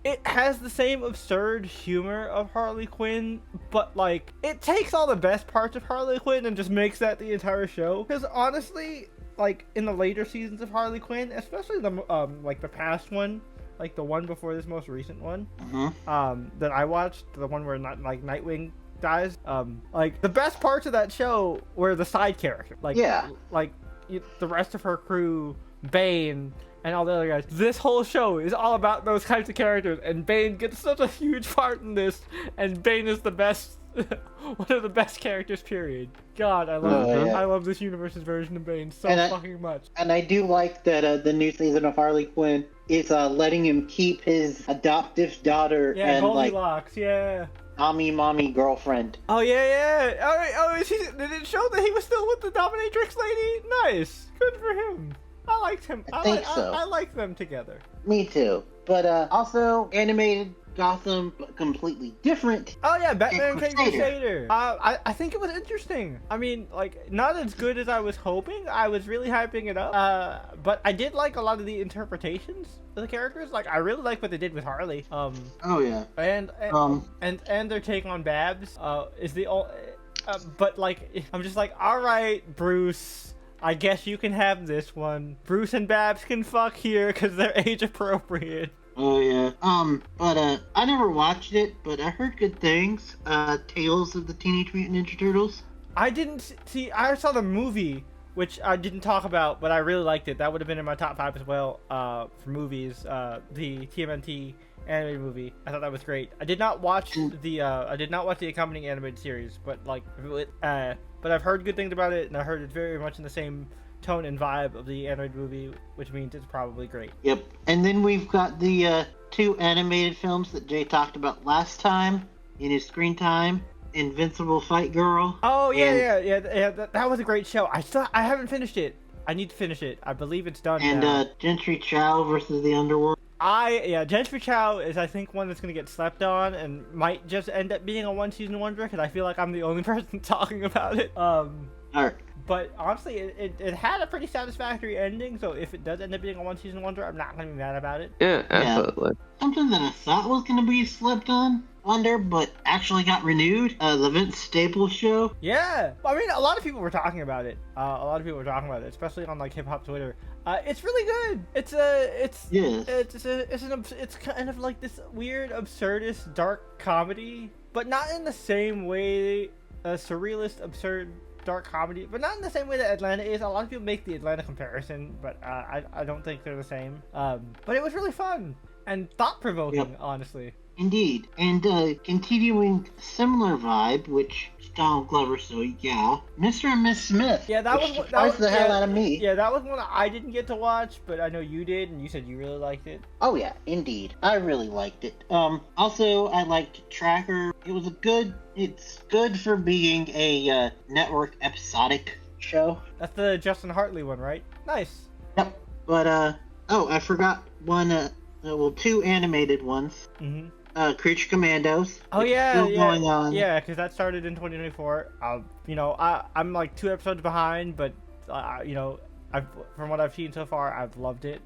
it has the same absurd humor of Harley Quinn, but like it takes all the best parts of Harley Quinn and just makes that the entire show. Because honestly, like in the later seasons of Harley Quinn, especially the like the past one, like the one before this most recent one, that I watched, the one where not like Nightwing dies, like the best parts of that show were the side characters, like the rest of her crew, Bane, and all the other guys. This whole show is all about those types of characters, and Bane gets such a huge part in this, and Bane is the best, one of the best characters, period. God, I love I love this universe's version of Bane so fucking much. And I do like that the new season of Harley Quinn is letting him keep his adoptive daughter and Goldilocks, mommy girlfriend. Oh yeah. Did it show that he was still with the dominatrix lady? Nice, good for him. I liked him. I think so. I like them together. Me too. But also animated Gotham, but completely different. Oh yeah, Batman King Crusader. Crusader. I think it was interesting. I mean, like, not as good as I was hoping. I was really hyping it up. But I did like a lot of the interpretations of the characters. Like, I really like what they did with Harley. Oh yeah. And their take on Babs. Is the but like, I'm just like, all right, Bruce, I guess you can have this one. Bruce and Babs can fuck here because they're age appropriate. Oh yeah. But I never watched it, but I heard good things. Tales of the Teenage Mutant Ninja Turtles. I didn't see. I saw the movie, which I didn't talk about, but I really liked it. That would have been in my top 5 as well. For movies, the TMNT animated movie. I thought that was great. I did not watch the accompanying animated series, but like, but I've heard good things about it, and I heard it's very much in the same tone and vibe of the animated movie, which means it's probably great. Yep. And then we've got the 2 animated films that Jay talked about last time in his screen time. Invincible Fight Girl. Oh yeah. That was a great show. I haven't finished it. I need to finish it. I believe it's done. And Gentry Chow versus the Underworld. Gentry Chow is, I think, one that's gonna get slept on and might just end up being a 1-season wonder because I feel like I'm the only person talking about it. Alright. But honestly, it had a pretty satisfactory ending, so if it does end up being a 1-season wonder, I'm not gonna be mad about it. Yeah, absolutely. Something that I thought was gonna be slept on wonder, but actually got renewed. The Vince Staples show. Yeah, I mean, a lot of people were talking about it. Especially on like hip hop Twitter. It's really good. It's kind of like this weird, absurdist, dark comedy, but not in the same way a surrealist, absurd, dark comedy, but not in the same way that Atlanta is. A lot of people make the Atlanta comparison, but I don't think they're the same. But it was really fun and thought-provoking, honestly. Indeed. And continuing similar vibe, which Donald Glover, so yeah, Mr. and Miss Smith. Yeah, that was the hell out of me. Yeah, that was one I didn't get to watch, but I know you did, and you said you really liked it. Oh yeah, indeed, I really liked it. Also I liked Tracker. It's good for being a network episodic show. That's the Justin Hartley one, right? Nice. Yep. But I forgot one. 2 animated ones. Mm-hmm. Creature Commandos. Oh yeah, still going on. Yeah, because that started in 2024. I'm like 2 episodes behind, but from what I've seen so far, I've loved it.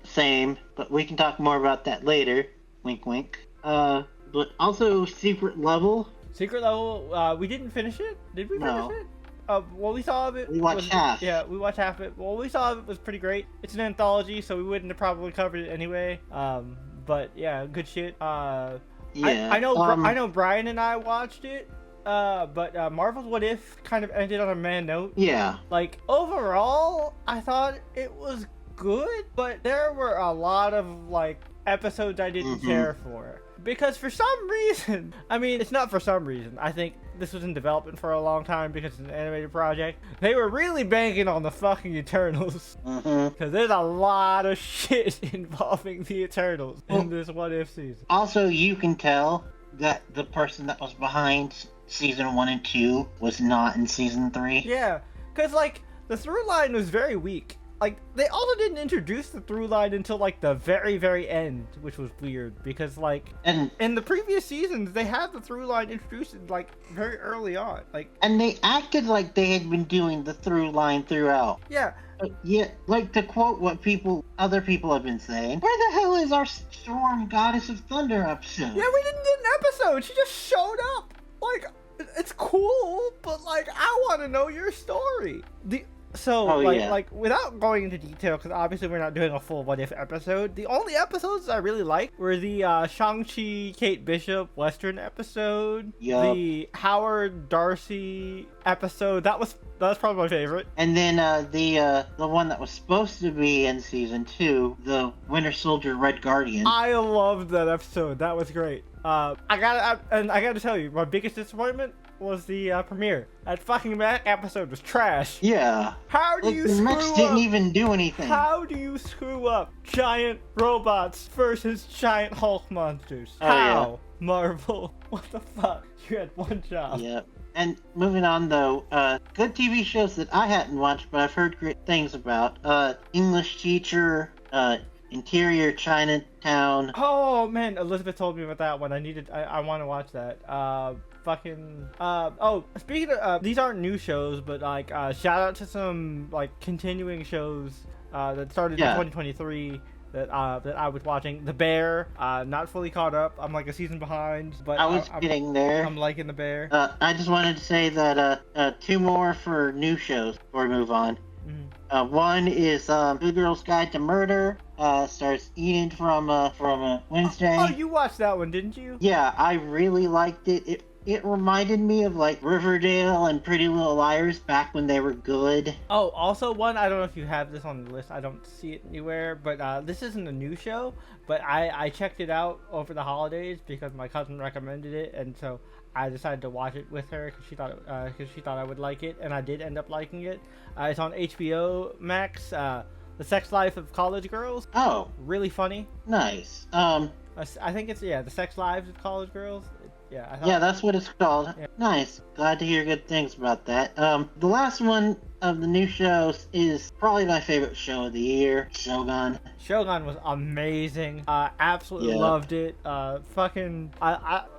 Same, but we can talk more about that later. Wink, wink. But also Secret Level. Secret Level. We didn't finish it. Did we finish it? What we saw of it. We watched half. Yeah, we watched half of it. What we saw of it was pretty great. It's an anthology, so we wouldn't have probably covered it anyway. But yeah, good shit. I know Brian and I watched it. But Marvel's What If kind of ended on a mad note. Yeah. Like, overall, I thought it was good, but there were a lot of, like, episodes I didn't care for. Because for some reason, I mean, it's not for some reason. I think this was in development for a long time because it's an animated project. They were really banking on the fucking Eternals. Because there's a lot of shit involving the Eternals in this What If season. Also, you can tell that the person that was behind season 1 and 2 was not in season 3. Yeah, because, like, the through line was very weak. Like, they also didn't introduce the through line until, like, the very, very end, which was weird, because, like, And in the previous seasons, they had the through line introduced, like, very early on. Like, and they acted like they had been doing the through line throughout. yeah. Yeah, like to quote what other people have been saying, where the hell is our Storm Goddess of Thunder episode? Yeah, we didn't get an episode. She just showed up. Like, it's cool, but, like, I want to know your story. Like, without going into detail, because obviously we're not doing a full What If episode, the only episodes I really liked were the Shang-Chi Kate Bishop Western episode, the Howard Darcy episode. That was probably my favorite. And then the one that was supposed to be in season 2, the Winter Soldier Red Guardian. I loved that episode. That was great. I gotta tell you, my biggest disappointment was the premiere. That fucking episode was trash. Yeah. How do you the screw mechs up? didn't even do anything. How do you screw up giant robots versus giant Hulk monsters? Oh, How? yeah. Marvel. What the fuck? You had one job. Yep. And moving on though, good TV shows that I hadn't watched but I've heard great things about. English Teacher, Interior Chinatown. Oh man, Elizabeth told me about that one. I want to watch that. Speaking of, these aren't new shows, but like, shout out to some like continuing shows that started in 2023 that I was watching. The Bear, not fully caught up. I'm like a season behind, but I'm getting there. I'm liking The Bear. I just wanted to say that 2 more for new shows before we move on. One is Good Girl's Guide to Murder. Stars Eden from Wednesday. Oh, you watched that one, didn't you? Yeah, I really liked it. It reminded me of like Riverdale and Pretty Little Liars back when they were good. Oh, also one, I don't know if you have this on the list. I don't see it anywhere, but this isn't a new show, but I checked it out over the holidays because my cousin recommended it, and so I decided to watch it with her because she thought I would like it, and I did end up liking it. It's on HBO Max. The Sex Life of College Girls. Oh, really funny. Nice. I think it's The Sex Lives of College Girls. Yeah, that's what it's called. Yeah. Nice. Glad to hear good things about that. The last one of the new shows is probably my favorite show of the year, Shogun. Shogun was amazing. Absolutely loved it. I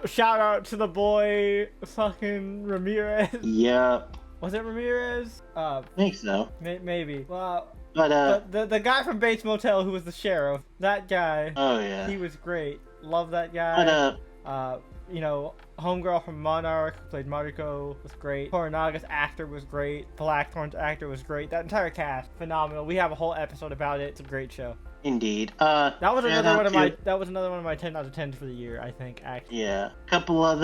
shout out to the boy, fucking Ramirez. Yep. Was it Ramirez? I think so. Maybe. Well, but the guy from Bates Motel who was the sheriff, that guy. Oh yeah. He was great. Love that guy. But Homegirl from Monarch, who played Mariko, was great. Toranaga's actor was great. Blackthorn's actor was great. That entire cast, phenomenal. We have a whole episode about it. It's a great show. Indeed. That was another one of my 10 out of 10s for the year, I think, actually. Yeah. A couple of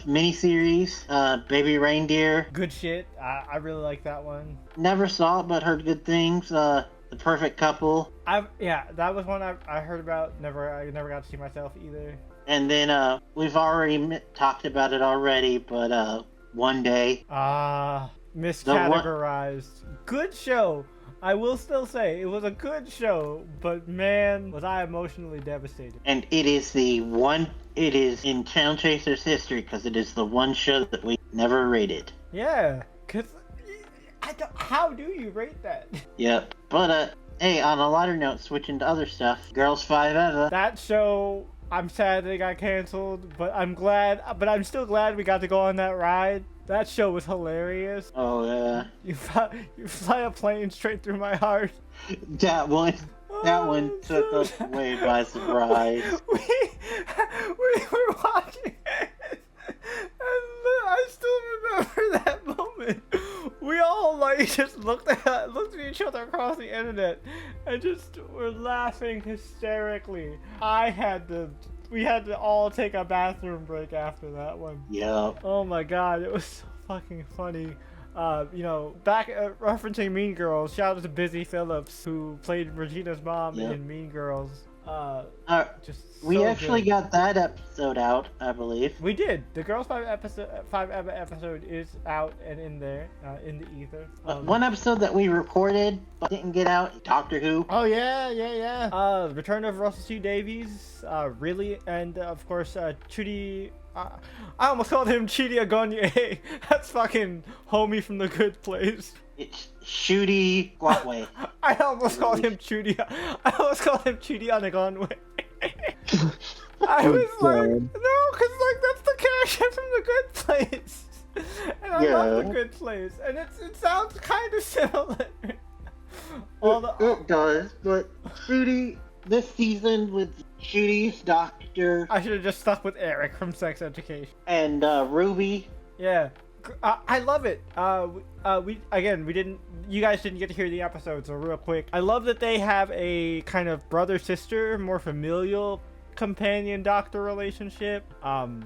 miniseries. Baby Reindeer. Good shit. I really like that one. Never saw it, but heard good things. The Perfect Couple. That was one I heard about. I never got to see myself either. And then we've already talked about it already, but One Day. Miscategorized. Good show. I will still say it was a good show, but man, was I emotionally devastated. And it is in Channel Chasers history because it is the one show that we never rated. Yeah, because how do you rate that? Yep. But hey, on a lighter note, switching to other stuff, Girls 5 Eva. That show, I'm sad they got canceled, but I'm still glad we got to go on that ride. That show was hilarious. Oh yeah. You fly a plane straight through my heart. That one took us way by surprise. We were watching it, and I still remember that moment. We all just looked at each other across the internet and just were laughing hysterically. We had to all take a bathroom break after that one. Yeah. Oh my god, it was so fucking funny. Back referencing Mean Girls, shout out to Busy Phillips, who played Regina's mom in Mean Girls. We actually good. got that episode out, I believe. We did. The Girls 5 episode is out and in there, in the ether. One episode that we recorded but didn't get out, Doctor Who. Oh yeah. Return of Russell T Davies, really, and of course Chudi. I almost called him Chidi Agonye. That's fucking homie from The Good Place. It's Shooty Guatway. I almost called him Chudi Anagonwe. I was like, no, because like that's the character from The Good Place, and I love The Good Place, and it sounds kind of similar. It does, but Shooty this season with Shooty's Doctor. I should have just stuck with Eric from Sex Education and Ruby. Yeah. I love it. You guys didn't get to hear the episode, so real quick. I love that they have a kind of brother-sister, more familial companion-doctor relationship.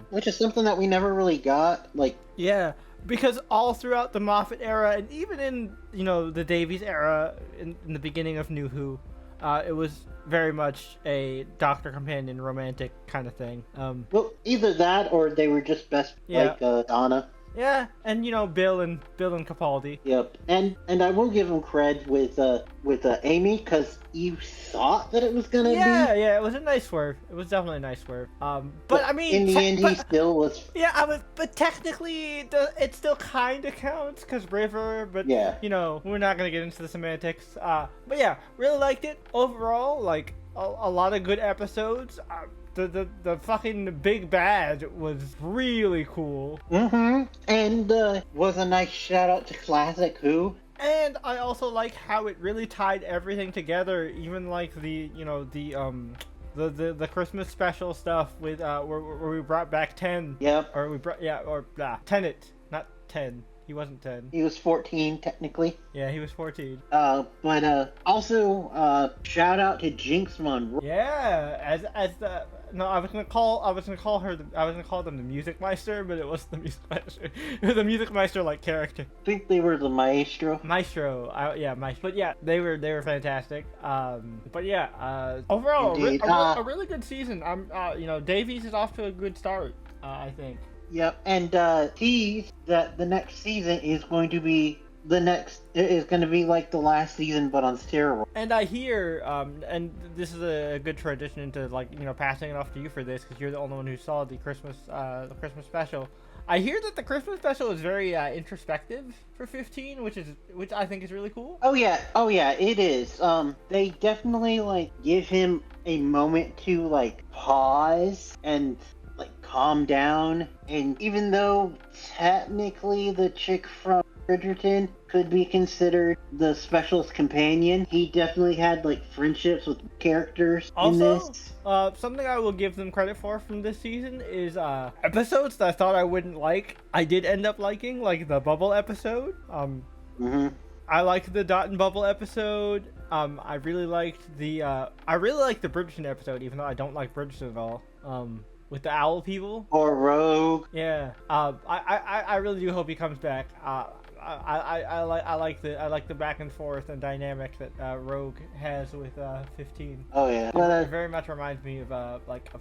Which is something that we never really got, Yeah, because all throughout the Moffat era, and even in, the Davies era, in the beginning of New Who, it was very much a doctor-companion romantic kind of thing. Well, either that or they were just best, like Donna. Yeah, and Bill and Capaldi. Yep, and I will give him cred with Amy, because you thought that it was gonna be. Yeah, it was a nice swerve. It was definitely a nice swerve. But I mean, in the end, he still was. Yeah, but technically, it still kind of counts because River. But we're not gonna get into the semantics. But yeah, really liked it overall. Like a lot of good episodes. The fucking big bad was really cool. And was a nice shout out to Classic Who. And I also like how it really tied everything together, even like the Christmas special stuff with where we brought back 10. Yep. Tenet, not 10. He wasn't 10. He was 14 technically. Yeah, he was 14. But also shout out to Jinx Monroe. Yeah, I was gonna call them the Music Meister, but it wasn't the Music Meister. It was the Music Meister like character. I think they were the Maestro. Maestro. But yeah, they were fantastic. But yeah, overall, a really good season. Davies is off to a good start. I think. Yep, and tease that the next season is going to be like the last season, but on steroids. And I hear, and this is a good transition into passing it off to you for this, because you're the only one who saw the Christmas special. I hear that the Christmas special is very introspective for 15, which I think is really cool. Oh yeah, it is. They definitely give him a moment to pause and calm down, and even though technically the chick from Bridgerton could be considered the special's companion, he definitely had friendships with characters in this. Something I will give them credit for from this season is episodes that I thought I wouldn't like, I did end up liking, like the Bubble episode. I liked the Dot and Bubble episode. I really liked the Bridgerton episode, even though I don't like Bridgerton at all. With the owl people or Rogue. Yeah. I really do hope he comes back. I like the back and forth and dynamic that Rogue has with 15. Oh yeah. It very much reminds me of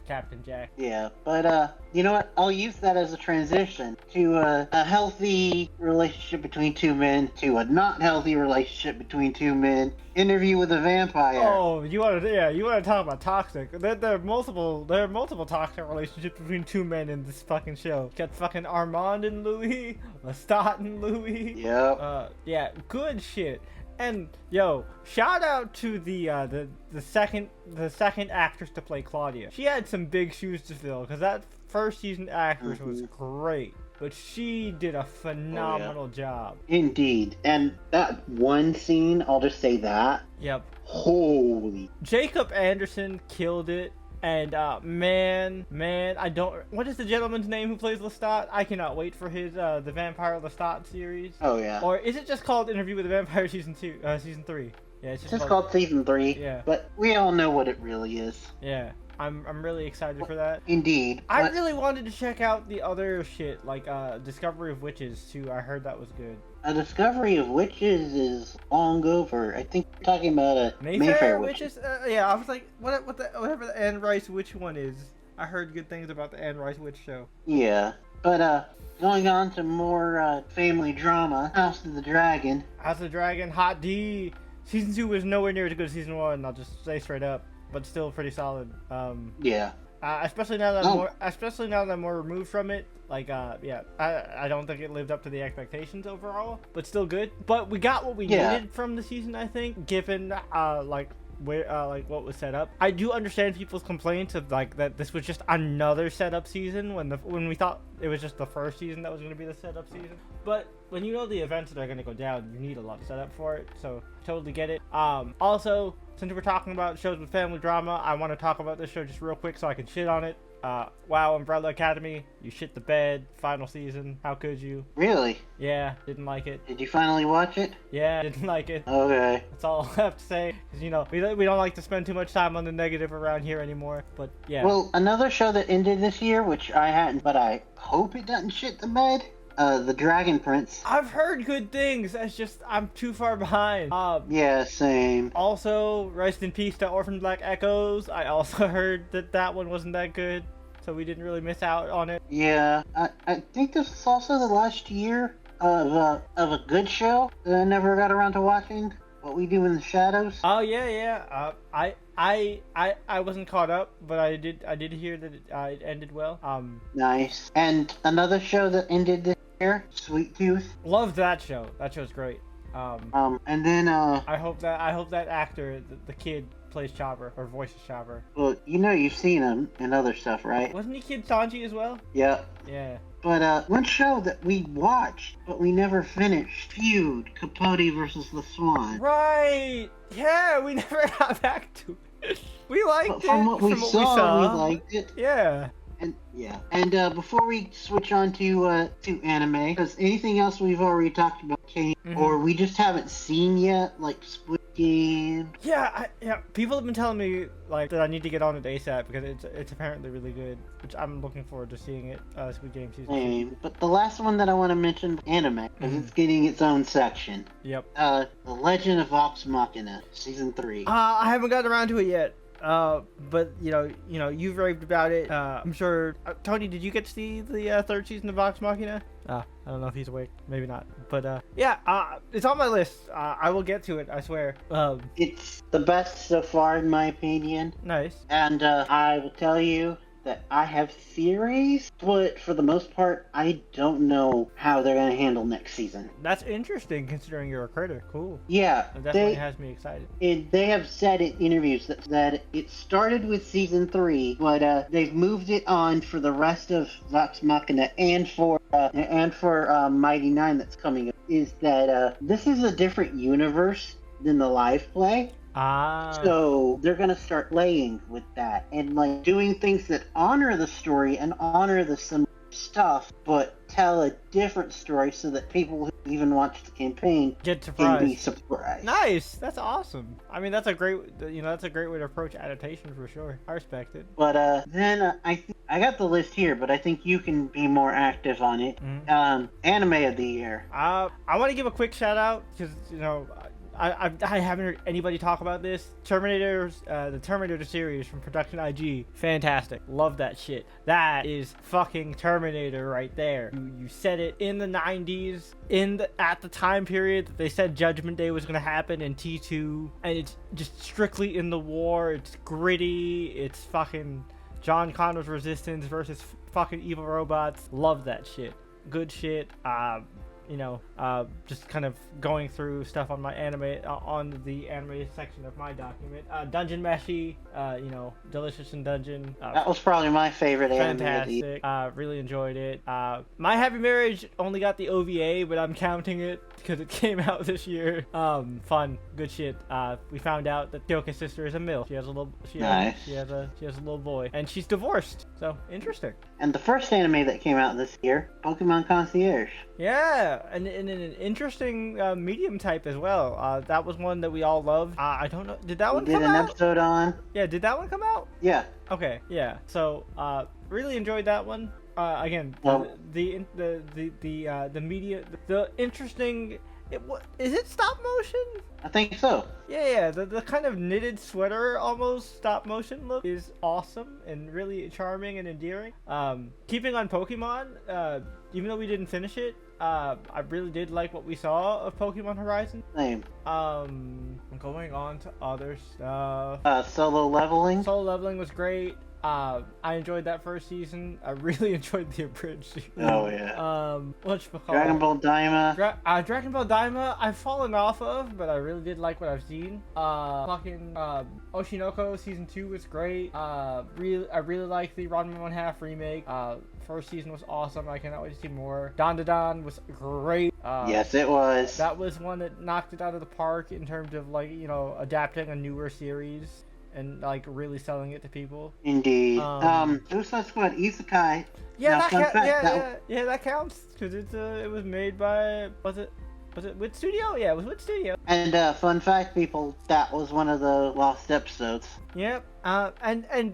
Captain Jack. Yeah, but you know what? I'll use that as a transition to a healthy relationship between two men to a not healthy relationship between two men. Interview with a Vampire. Oh, you want to talk about toxic? There are multiple toxic relationships between two men in this fucking show. Got fucking Armand and Louis, Lestat and Louis. Yep. Yeah, good shit. And shout out to the second actress to play Claudia. She had some big shoes to fill, because that first season actress was great. But she did a phenomenal job. Indeed. And that one scene, I'll just say that. Yep. Holy. Jacob Anderson killed it. And man, what is the gentleman's name who plays Lestat? I cannot wait for his the Vampire Lestat series. Oh yeah. Or is it just called Interview with the Vampire season 3? Yeah, it's just called season 3. Yeah. But we all know what it really is. Yeah. I'm really excited for that. Indeed. I But really wanted to check out the other shit, like Discovery of Witches too. I heard that was good. A Discovery of Witches is long over. I think you're talking about a Mayfair Witches. Witches? Yeah, I was like, whatever the Anne Rice Witch one is. I heard good things about the Anne Rice Witch show. Yeah. But going on to more family drama, House of the Dragon. House of the Dragon, Hot D. Season 2 was nowhere near as good as Season 1, I'll just say straight up. But still pretty solid. Yeah. Especially now that I'm more removed from it. Like, yeah, I don't think it lived up to the expectations overall, but still good. But we got what we needed from the season, I think, given like what was set up. I do understand people's complaints of like that this was just another setup season when we thought it was just the first season that was going to be the setup season. But when you know the events that are going to go down, you need a lot of setup for it. So totally get it. Also, since we're talking about shows with family drama, I want to talk about this show just real quick so I can shit on it. WoW Umbrella Academy, you shit the bed, final season, how could you? Really? Yeah, didn't like it. Did you finally watch it? Yeah, didn't like it. Okay. That's all I have to say, because, you know, we don't like to spend too much time on the negative around here anymore, but yeah. Well, another show that ended this year, which I hadn't, but I hope it doesn't shit the bed, The Dragon Prince. I've heard good things, it's just, I'm too far behind. Yeah, same. Also, rest in peace to Orphan Black Echoes. I also heard that one wasn't that good, so we didn't really miss out on it. Yeah, I think this was also the last year of a good show that I never got around to watching. What We Do in the Shadows. Oh yeah. I wasn't caught up, but I did hear that it ended well. Nice. And another show that ended this year, Sweet Tooth. Loved that show. That show's great. And then I hope that actor, the kid, plays Chopper or voices Chopper. well, you know you've seen him in other stuff, right? Wasn't he Kid Sanji as well? Yeah. Yeah. But one show that we watched but we never finished, Feud, Capote versus the Swan. Right. Yeah, we never got back to it. We liked But it. from what we saw, we liked it. Yeah. And yeah. And before we switch on to anime, because anything else we've already talked about came, or we just haven't seen yet, like Split Game. Yeah, people have been telling me like that I need to get on it ASAP because it's apparently really good, which I'm looking forward to seeing it. Squid Game season 2. Same. But the last one that I want to mention, anime, because it's getting its own section. Yep. The Legend of Vox Machina, season 3. I haven't gotten around to it yet. But you know, you've raved about it. I'm sure. Tony, did you get to see the third season of Vox Machina? I don't know if he's awake. Maybe not. But yeah, it's on my list. I will get to it. I swear. It's the best so far, in my opinion. Nice. And I will tell you that I have theories, but for the most part, I don't know how they're going to handle next season. That's interesting, considering you're a critter. Cool. Yeah, It definitely has me excited. they have said in interviews that it started with season 3, but they've moved it on for the rest of Vox Machina and for Mighty Nine that's coming up. Is that this is a different universe than the live play. So they're gonna start playing with that and like doing things that honor the story and honor the similar stuff, but tell a different story so that people who even watch the campaign Get surprised. can be surprised. Nice. That's awesome. I mean, that's a great way to approach adaptation for sure. I respect it. But then I got the list here, but I think you can be more active on it. Anime of the year. I want to give a quick shout out because I haven't heard anybody talk about this. The Terminator series from Production IG, fantastic. Love that shit. That is fucking Terminator right there. You said it in the 90s, at the time period that they said Judgment Day was gonna happen in T2, and it's just strictly in the war. It's gritty. It's fucking John Connor's resistance versus fucking evil robots. Love that shit. Good shit. Just kind of going through stuff on my on the anime section of my document. Dungeon Meshi, Delicious in Dungeon. That was probably my favorite anime. Fantastic. Really enjoyed it. My Happy Marriage only got the OVA, but I'm counting it because it came out this year. Fun, good shit. We found out that Kyoka's sister is a MILF. She has a little. Nice. She has a little boy, and she's divorced. So interesting. And the first anime that came out this year, Pokemon Concierge. Yeah, and an interesting medium type as well. That was one that we all loved. I don't know. Did that one come out? Did an episode on. Yeah, did that one come out? Yeah. Okay, yeah. So, really enjoyed that one. Again, the media, the interesting. Is it stop motion? I think so. Yeah. The kind of knitted sweater almost stop motion look is awesome and really charming and endearing. Keeping on Pokemon, even though we didn't finish it, I really did like what we saw of Pokemon Horizon. Same. Going on to other stuff. Solo leveling. Solo leveling was great. I enjoyed that first season. I really enjoyed the abridged season. Oh yeah. Dragon Ball Daima. Dragon Ball Daima, I've fallen off of, but I really did like what I've seen. Oshinoko season 2 was great. I really like the Ranma 1/2 remake. First season was awesome. I cannot wait to see more. Dandadan was great. Yes, it was. That was one that knocked it out of the park in terms of adapting a newer series and really selling it to people. Indeed. Suicide Squad Isekai. Yeah, Now, that counts because it was made by was it Wit Studio? Yeah, it was Wit Studio. And fun fact, people, that was one of the lost episodes. Yep. And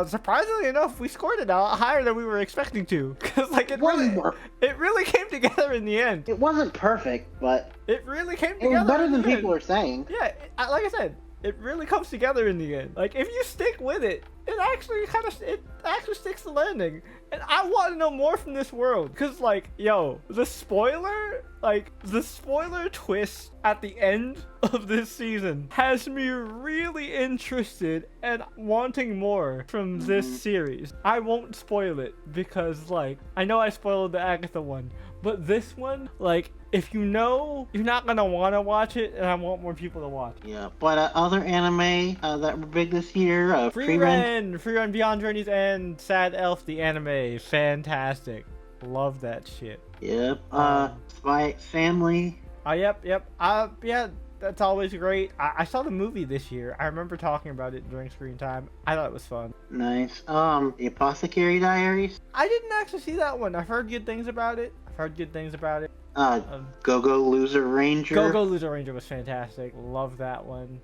surprisingly enough, we scored it out higher than we were expecting to, because it really came together in the end. It wasn't perfect, but it really came together. It was better than people are saying. Yeah, like I said, it really comes together in the end. If you stick with it, it actually sticks the landing. And I want to know more from this world, because the spoiler twist at the end of this season has me really interested and wanting more from this series. I won't spoil it because I know I spoiled the Agatha one, but this one, if you know, you're not gonna want to watch it, and I want more people to watch. Yeah, but other anime that were big this year, Free Run Beyond Journey's End, Sad Elf the anime, fantastic, love that shit. Yep. Spy X Family. Yep. Yeah, that's always great. I saw the movie this year. I remember talking about it during screen time. I thought it was fun. Nice. The Apothecary Diaries. I didn't actually see that one. I've heard good things about it. Go-Go Loser Ranger. Go-Go Loser Ranger was fantastic. Love that one.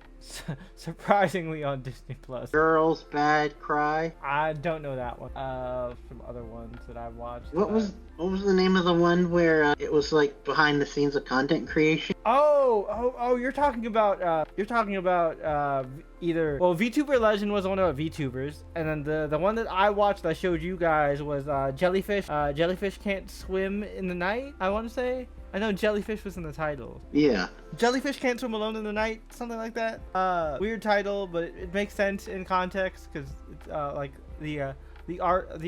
Surprisingly on Disney Plus. Girls Bad Cry. I don't know that one. Some other ones that I've watched. What was the name of the one where it was behind the scenes of content creation? Oh, you're talking about either VTuber Legend was one of the VTubers, and then the one that I watched I showed you guys was Jellyfish. Jellyfish Can't Swim in the Night, I want to say. I know Jellyfish was in the title. Yeah. Jellyfish Can't Swim Alone in the Night, something like that. Weird title, but it makes sense in context because it's the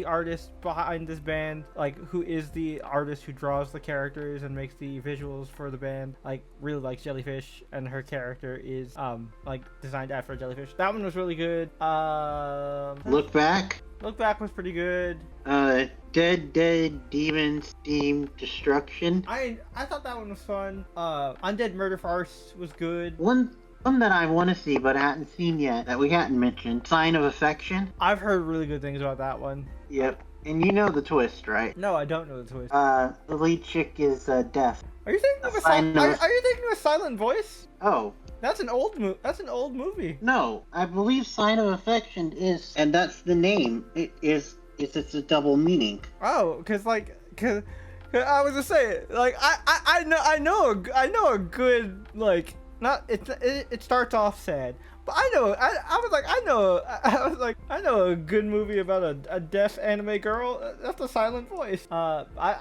artist behind this band, who is the artist who draws the characters and makes the visuals for the band, really likes Jellyfish, and her character is designed after a jellyfish. That one was really good. Look Back was pretty good. Dead Demons Steam Destruction. I thought that one was fun. Undead Murder Farce was good. One that I want to see but I hadn't seen yet that we hadn't mentioned, Sign of Affection. I've heard really good things about that one. Yep. And you know the twist, right? No, I don't know the twist. The lead chick is deaf. Are you thinking of a Silent Voice? Oh. That's an old movie. No, I believe Sign of Affection is, and that's the name. It's a double meaning. Oh, cause I was just saying, I know a good not it starts off sad, but I know a good movie about a deaf anime girl. That's a Silent Voice. But I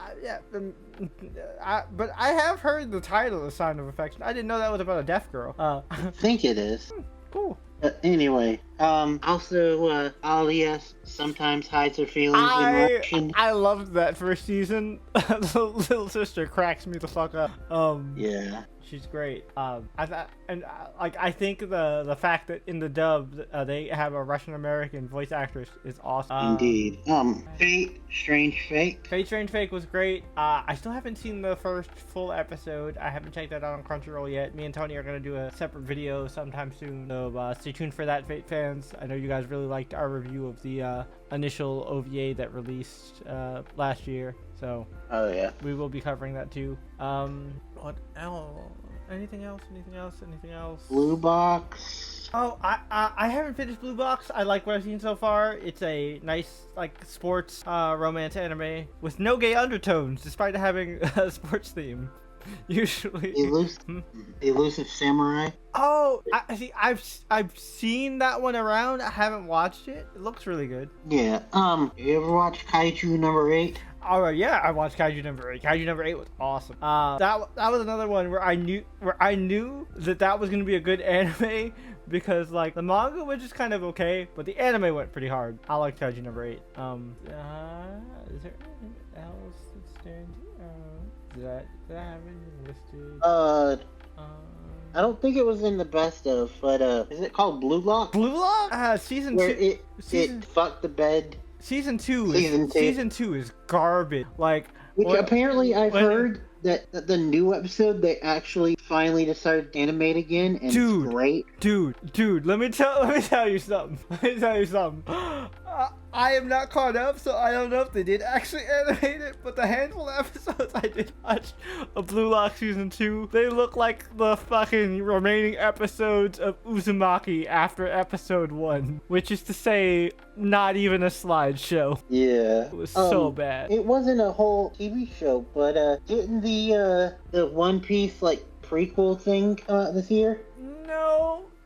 have heard the title of Sign of Affection. I didn't know that was about a deaf girl. I think it is. Cool. Anyway, also, Alias sometimes hides her feelings in action. I loved that first season. The little sister cracks me the fuck up. Yeah. She's great. I think the fact that in the dub they have a Russian American voice actress is awesome. Indeed. Fate, Strange Fate. Fate, Strange Fate was great. I still haven't seen the first full episode. I haven't checked that out on Crunchyroll yet. Me and Tony are gonna do a separate video sometime soon. So stay tuned for that, Fate fans. I know you guys really liked our review of the initial OVA that released last year. So. Oh yeah. We will be covering that too. What else? Anything else? Blue Box. Oh, I haven't finished Blue Box. I like what I've seen so far. It's a nice like sports romance anime with no gay undertones, despite having a sports theme. Usually. Elusive Samurai. Oh, I see. I've seen that one around. I haven't watched it. It looks really good. Yeah. You ever watch Kaiju number 8? Oh yeah, I watched Kaiju number 8. Kaiju number 8 was awesome. That was another one where I knew that was gonna be a good anime because like the manga was just kind of okay, but the anime went pretty hard. I like Kaiju number 8. Is there anything else that's standing? Did I have anything listed? I don't think it was in the best of, but is it called Blue Lock? Blue Lock? Season Where 2. It fucked the bed. Season 2 is garbage. Like, which apparently I've heard that the new episode they actually finally decided to animate again, and it's great. Dude, let me tell you something. I am not caught up, so I don't know if they did actually animate it, but the handful of episodes I did watch of Blue Lock Season 2, they look like the fucking remaining episodes of Uzumaki after episode 1, which is to say, not even a slideshow. Yeah. It was so bad. It wasn't a whole TV show, but didn't the One Piece, like, prequel thing come out this year?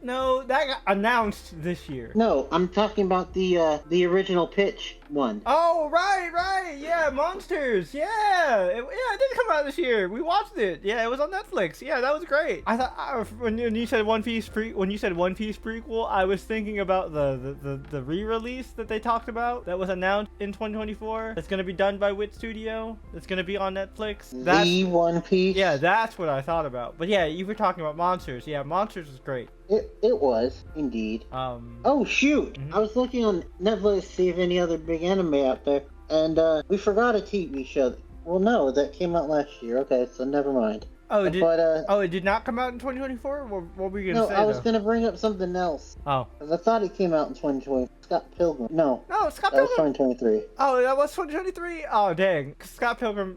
No, that got announced this year. No, I'm talking about the original pitch one. Oh, right, yeah, Monsters, yeah, it did come out this year. We watched it. Yeah, it was on Netflix. Yeah, that was great. I thought when you said One Piece prequel, I was thinking about the re-release that they talked about that was announced in 2024. That's gonna be done by Wit Studio. That's gonna be on Netflix. The One Piece. Yeah, that's what I thought about. But yeah, you were talking about Monsters. Yeah, Monsters was great. It was indeed. Oh shoot! Mm-hmm. I was looking on Netflix to see if any other big anime out there, and we forgot a TV show. Well, no, that came out last year. Okay, so never mind. Oh, it did not come out in 2024? What were you gonna say? No, I was gonna bring up something else. Oh. 'Cause I thought it came out in 2020. Scott Pilgrim. No, Scott that was Pilgrim. 2023. Oh, that was 2023. Oh, dang. Scott Pilgrim.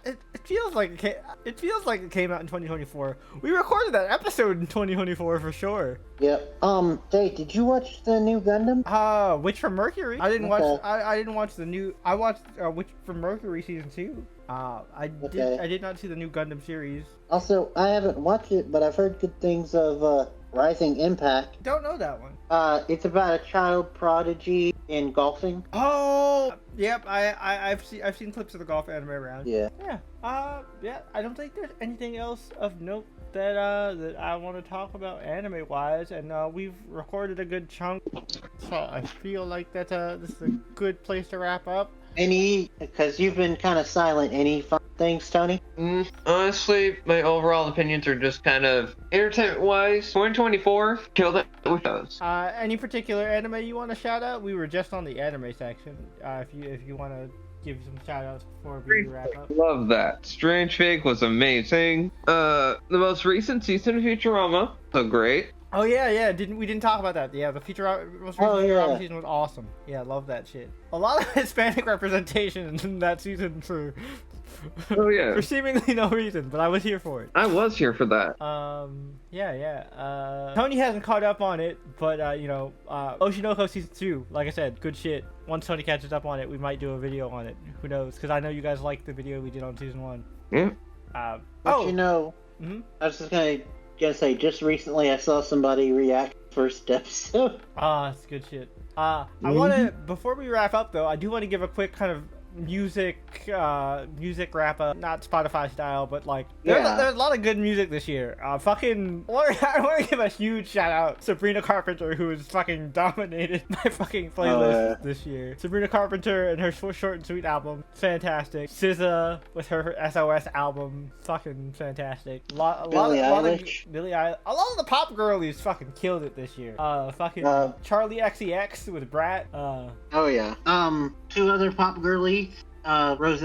It feels like it came out in 2024. We recorded that episode in 2024 for sure. Yep. Dave, did you watch the new Gundam? Witch from Mercury. I didn't watch. I didn't watch the new. I watched Witch from Mercury season 2. I did not see the new Gundam series. Also, I haven't watched it, but I've heard good things of Rising Impact. Don't know that one. It's about a child prodigy in golfing. Oh, yep. I've seen clips of the golf anime around. Yeah. Yeah. Yeah. I don't think there's anything else of note that I want to talk about anime wise, and we've recorded a good chunk, so I feel like that this is a good place to wrap up. Because you've been kind of silent, any fun things, Tony? Honestly, my overall opinions are just kind of entertainment-wise. 2024 killed it with those. Any particular anime you want to shout out? We were just on the anime section. If you want to give some shout outs before we wrap up. Love that. Strange Fake was amazing. The most recent season of Futurama, so great. Oh yeah, we didn't talk about that. Yeah, the most recent Futurama season was awesome. Yeah, love that shit. A lot of Hispanic representation in that season for for seemingly no reason, but I was here for it. I was here for that. Tony hasn't caught up on it, but Oshinoko season 2, like I said, good shit. Once Tony catches up on it, we might do a video on it. Who knows? Because I know you guys liked the video we did on season 1. Yeah. I was just gonna say, just recently I saw somebody react first episode. It's good shit. I want to, before we wrap up though, I do want to give a quick kind of music wrap up, not Spotify style, but like there's a lot of good music this year. I want to give a huge shout out Sabrina Carpenter, who has fucking dominated my fucking playlist this year. Sabrina Carpenter and her short and sweet album, fantastic. SZA with her SOS album, fucking fantastic. A lot of the pop girlies fucking killed it this year. Charlie XCX with Brat. Two other pop girlies. Rose.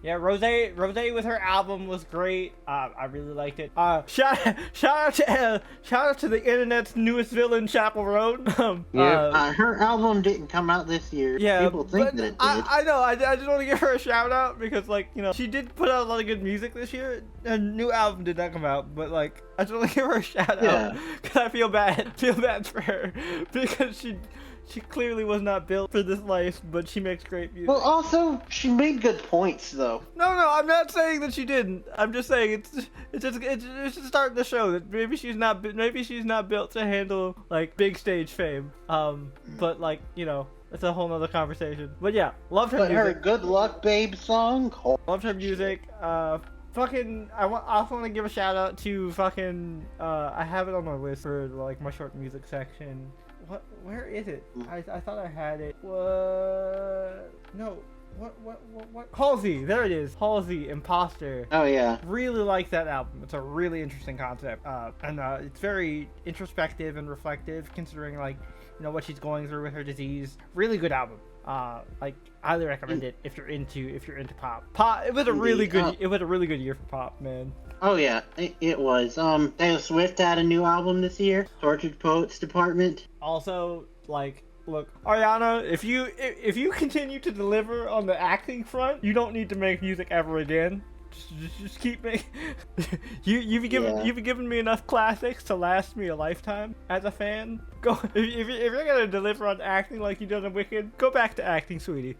Yeah, Rose with her album was great. I really liked it. Shout out to the internet's newest villain, Chapel Road. Her album didn't come out this year. Yeah, People think that it did. I know. I just want to give her a shout out because, like, you know, she did put out a lot of good music this year. Her new album did not come out, but like, I just want to give her a shout out because I feel bad for her because she clearly was not built for this life, but she makes great music. Well, also, she made good points, though. No, I'm not saying that she didn't. I'm just saying it's just starting to show that maybe she's not built to handle like big stage fame. But like, you know, it's a whole nother conversation. But yeah, loved her music. Her "Good Luck Babe" song. Loved her music. I also want to give a shout out to fucking. I have it on my list for like my short music section. Where is it? I thought I had it. What? No. What? Halsey. There it is. Halsey, Imposter. Oh, yeah. Really like that album. It's a really interesting concept. And it's very introspective and reflective, considering, like, you know, what she's going through with her disease. Really good album. Like, highly recommend it if you're into pop. It was a really good year for pop, man. Oh yeah, it was. Taylor Swift had a new album this year, Tortured Poets Department. Also, like, look, Ariana, if you continue to deliver on the acting front, you don't need to make music ever again. Just keep making. You've given me enough classics to last me a lifetime as a fan. Go if you're gonna deliver on acting like you done in Wicked, go back to acting, sweetie.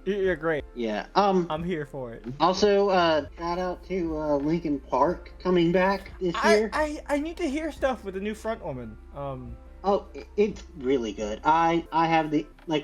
You're great. Yeah. I'm here for it. Also, shout out to Linkin Park coming back this year. I need to hear stuff with the new frontwoman. Oh, it's really good. I have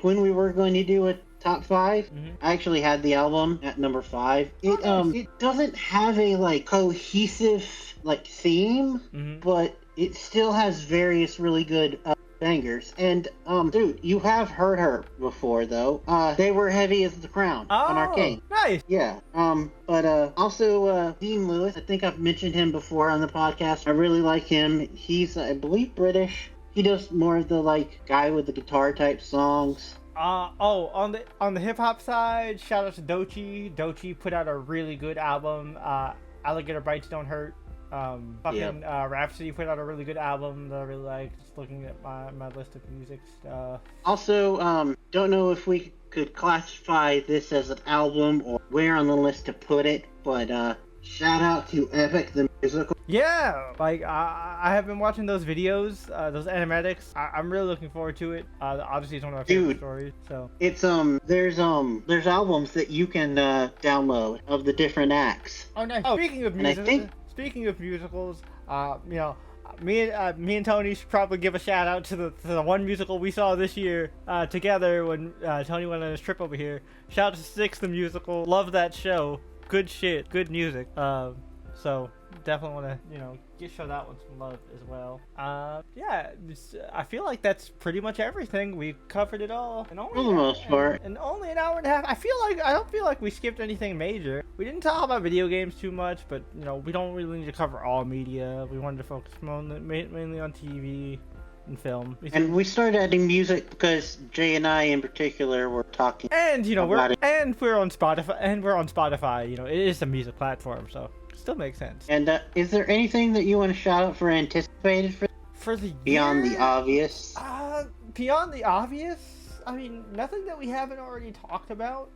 when we were going to do a top 5, I actually had the album at number 5. It doesn't have a like cohesive like theme, but it still has various really good bangers. And dude, you have heard her before though. They were Heavy as the Crown on Arcane. Nice. Yeah. But also Dean Lewis. I think I've mentioned him before on the podcast. I really like him. He's I believe British. He does more of the like guy with the guitar type songs. On the hip hop side, shout out to Doechii. Doechii put out a really good album. Alligator Bites Don't Hurt. Rhapsody put out a really good album that I really like. Just looking at my list of music stuff. Also, don't know if we could classify this as an album or where on the list to put it, but shout out to Epic the Musical. Yeah, like I have been watching those videos, those animatics. I'm really looking forward to it. Obviously, it's one of my favorite stories. So it's there's albums that you can download of the different acts. Oh, nice. Oh, speaking of musicals, you know, me and Tony should probably give a shout out to the one musical we saw this year together when Tony went on his trip over here. Shout out to Six the Musical. Love that show. Good shit. Good music. So definitely want to, you know, show that one some love as well. Yeah, I feel like that's pretty much everything. We covered it all. For the most part. And only an hour and a half. I don't feel like we skipped anything major. We didn't talk about video games too much, but, you know, we don't really need to cover all media. We wanted to focus mainly on TV and film. And we started adding music because Jay and I in particular were talking. And, you know, we're on Spotify. You know, it is a music platform, so still makes sense. And is there anything that you want to shout out for anticipated for the beyond the obvious? Beyond the obvious, I mean, nothing that we haven't already talked about.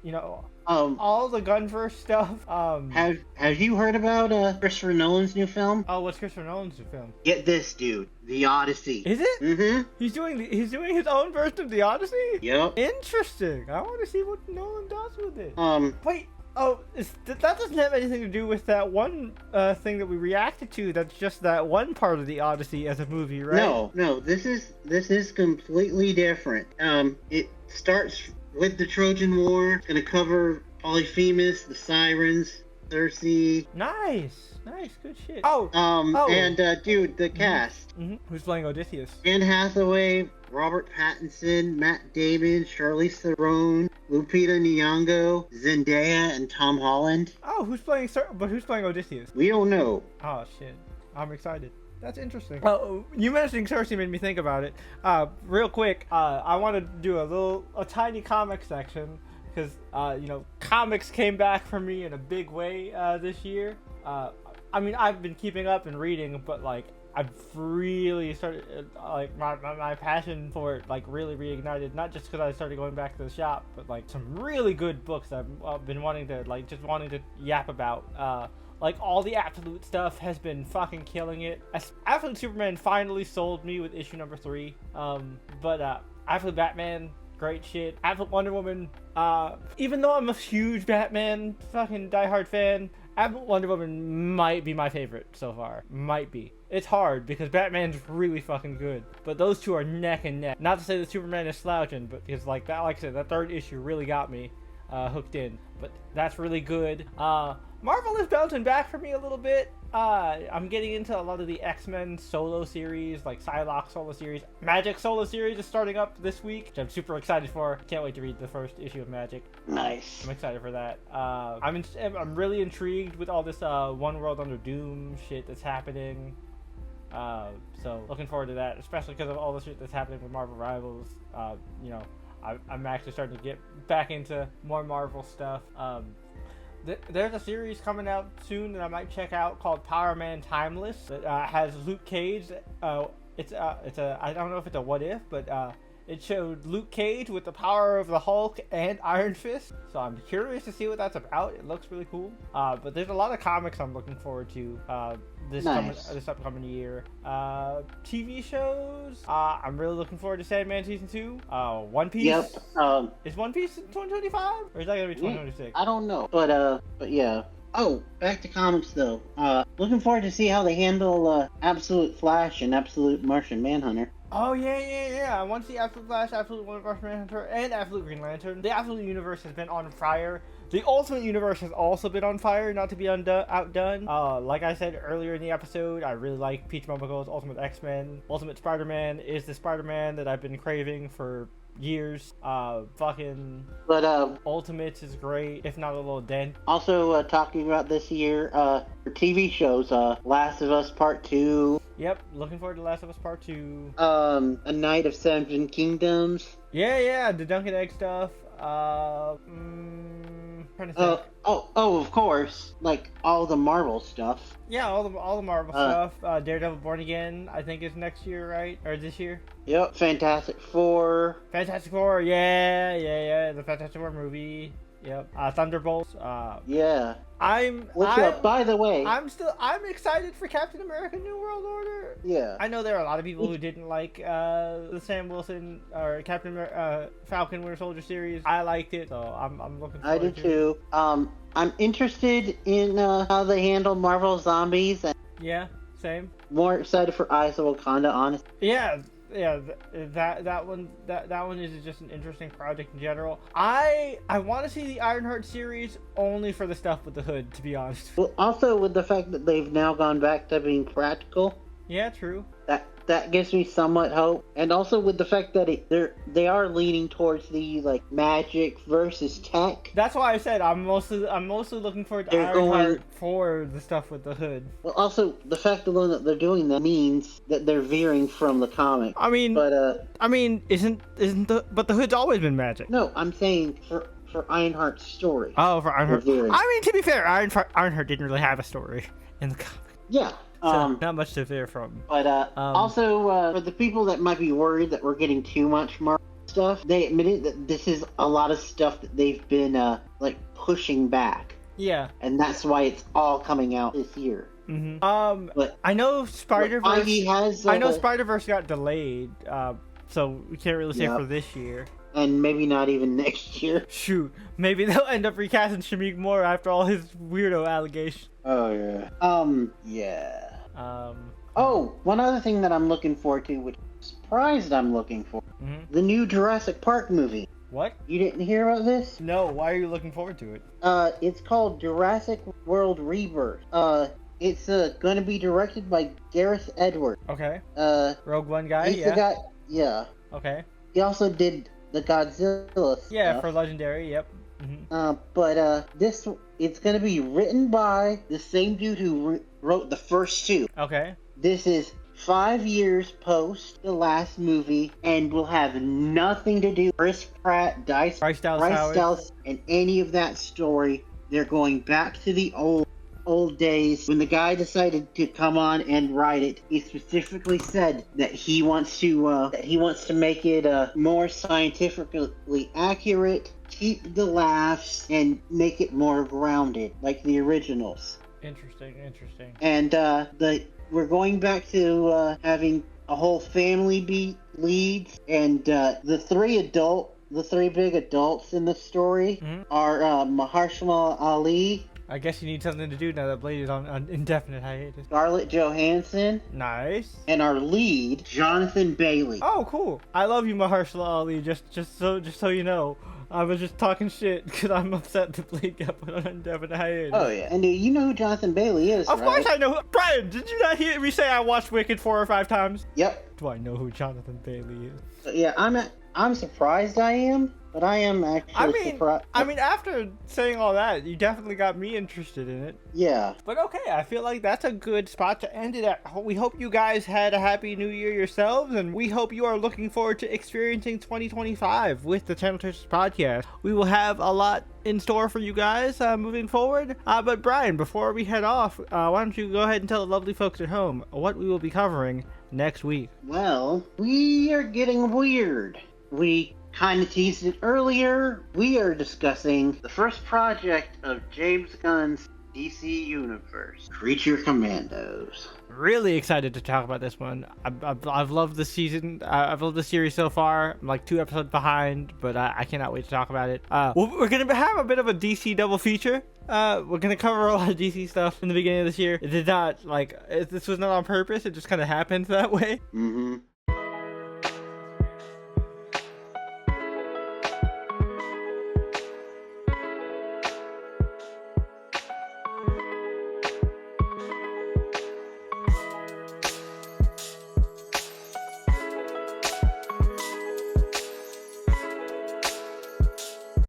You know, all the Gunverse stuff. Have you heard about Christopher Nolan's new film? Oh, what's Christopher Nolan's new film? Get this, dude. The Odyssey. Is it? Mm-hmm. He's doing his own version of The Odyssey? Yep. Interesting. I want to see what Nolan does with it. Wait. Oh, that doesn't have anything to do with that one thing that we reacted to. That's just that one part of the Odyssey as a movie, right? No. This is completely different. It starts with the Trojan War. It's gonna cover Polyphemus, the Sirens, Circe. Nice, good shit. Dude, the cast. Mm-hmm. Who's playing Odysseus? Anne Hathaway, Robert Pattinson, Matt Damon, Charlize Theron, Lupita Nyong'o, Zendaya, and Tom Holland. Oh, who's playing Odysseus? We don't know. Oh shit, I'm excited. That's interesting. Oh, you mentioning Circe made me think about it. Real quick, I want to do a tiny comic section because comics came back for me in a big way this year. I mean, I've been keeping up and reading, but like I've really started like my passion for it like really reignited. Not just because I started going back to the shop, but like some really good books I've been wanting to yap about. Like all the Absolute stuff has been fucking killing it. Absolute Superman finally sold me with issue number 3. But Absolute Batman, great shit. Absolute Wonder Woman, even though I'm a huge Batman fucking diehard fan, Absolute Wonder Woman might be my favorite so far. Might be. It's hard because Batman's really fucking good, but those two are neck and neck. Not to say that Superman is slouching, but because like I said, that third issue really got me hooked in. But that's really good. Marvel is bouncing back for me a little bit. I'm getting into a lot of the X-Men solo series, like Psylocke solo series. Magic solo series is starting up this week, which I'm super excited for. Can't wait to read the first issue of Magic. Nice. I'm excited for that. I'm really intrigued with all this One World Under Doom shit that's happening. So looking forward to that, especially because of all the shit that's happening with Marvel Rivals. I'm actually starting to get back into more Marvel stuff. There's a series coming out soon that I might check out called Power Man Timeless that has Luke Cage. It's I don't know if it's a what if, but it showed Luke Cage with the power of the Hulk and Iron Fist. So I'm curious to see what that's about. It looks really cool. But there's a lot of comics I'm looking forward to this upcoming year. TV shows. I'm really looking forward to Sandman season 2. One Piece. Yep. Is One Piece in 2025 or is that gonna be 2026? I don't know, but yeah. Oh, back to comics though. Looking forward to see how they handle Absolute Flash and Absolute Martian Manhunter. Oh yeah. I want to see Absolute Flash, Absolute Martian Manhunter, and Absolute Green Lantern. The Absolute Universe has been on fire. The Ultimate Universe has also been on fire, not to be outdone. Like I said earlier in the episode, I really like Peach Momoko's Ultimate X-Men. Ultimate Spider-Man is the Spider-Man that I've been craving for years. But Ultimates is great, if not a little dent. Also talking about this year, for TV shows, Last of Us Part 2. Yep, looking forward to Last of Us Part 2. A Night of Seven Kingdoms. Yeah, the Dunkin' Egg stuff. Trying to think. Of course, like all the Marvel stuff. Yeah, all the Marvel stuff. Daredevil Born Again, I think is next year, right? Or this year? Yep. Fantastic Four, yeah. The Fantastic Four movie. Yep. Thunderbolts. Yeah. By the way, I'm excited for Captain America: New World Order. Yeah. I know there are a lot of people who didn't like the Sam Wilson or Falcon Winter Soldier series. I liked it, so I'm looking forward to it. I do too. I'm interested in how they handle Marvel Zombies, and yeah, same. More excited for Eyes of Wakanda, honestly. Yeah, that one is just an interesting project in general. I want to see the Ironheart series only for the stuff with the hood, to be honest. Well, also with the fact that they've now gone back to being practical. Yeah, true. That gives me somewhat hope, and also with the fact that they are leaning towards the like magic versus tech. That's why I said I'm mostly looking forward to Ironheart for the stuff with the hood. Well, also the fact alone that they're doing that means that they're veering from the comic. But the hood's always been magic. No, I'm saying for Ironheart's story. Oh, for Ironheart. I mean, to be fair, Ironheart didn't really have a story in the comic. Yeah. So not much to fear from. But also, for the people that might be worried that we're getting too much Marvel stuff, they admitted that this is a lot of stuff that they've been pushing back. Yeah. And that's why it's all coming out this year. Mm-hmm. But I know Spider-Verse. I know Spider-Verse got delayed, so we can't really say for this year. And maybe not even next year. Shoot, maybe they'll end up recasting Shamik Moore after all his weirdo allegations. Oh yeah. Yeah. Oh, one other thing that I'm looking forward to, which I'm surprised I'm looking for, the new Jurassic Park movie. What? You didn't hear about this? No. Why are you looking forward to it? It's called Jurassic World Rebirth. It's going to be directed by Gareth Edwards. Okay. Rogue One guy. He's the guy. Yeah. Okay. He also did the Godzilla stuff. Yeah, for Legendary. Yep. But it's going to be written by the same dude who wrote the first two. Okay. This is 5 years post the last movie and will have nothing to do with Chris Pratt, Bryce Dallas, and any of that story. They're going back to the old days. When the guy decided to come on and write it, he specifically said that he wants to make it more scientifically accurate, keep the laughs, and make it more grounded like the originals. Interesting. And we're going back to having a whole family be leads, and the three big adults in the story are Mahershala Ali. I guess you need something to do now that Blade is on indefinite hiatus. Scarlett Johansson. Nice. And our lead, Jonathan Bailey. Oh, cool. I love you, Mahershala Ali. Just so you know. I was just talking shit because I'm upset that Blade got put on indefinite hiatus. Oh, yeah. And you know who Jonathan Bailey is, Of right? course I know. Brian, did you not hear me say I watched Wicked 4 or 5 times? Yep. Do I know who Jonathan Bailey is? So, yeah, I'm surprised I am, but I am actually surprised. I mean, after saying all that, you definitely got me interested in it. Yeah. But okay, I feel like that's a good spot to end it at. We hope you guys had a happy new year yourselves, and we hope you are looking forward to experiencing 2025 with the Channel Twisters podcast. We will have a lot in store for you guys moving forward. But Brian, before we head off, why don't you go ahead and tell the lovely folks at home what we will be covering next week? Well, we are getting weird. We kind of teased it earlier. We are discussing the first project of James Gunn's DC Universe, Creature Commandos. Really excited to talk about this one. I've loved the season. I've loved the series so far. I'm like 2 episodes behind, but I cannot wait to talk about it. We're gonna have a bit of a DC double feature. We're gonna cover a lot of DC stuff in the beginning of this year. It did not this was not on purpose. It just kind of happened that way. Mm-hmm.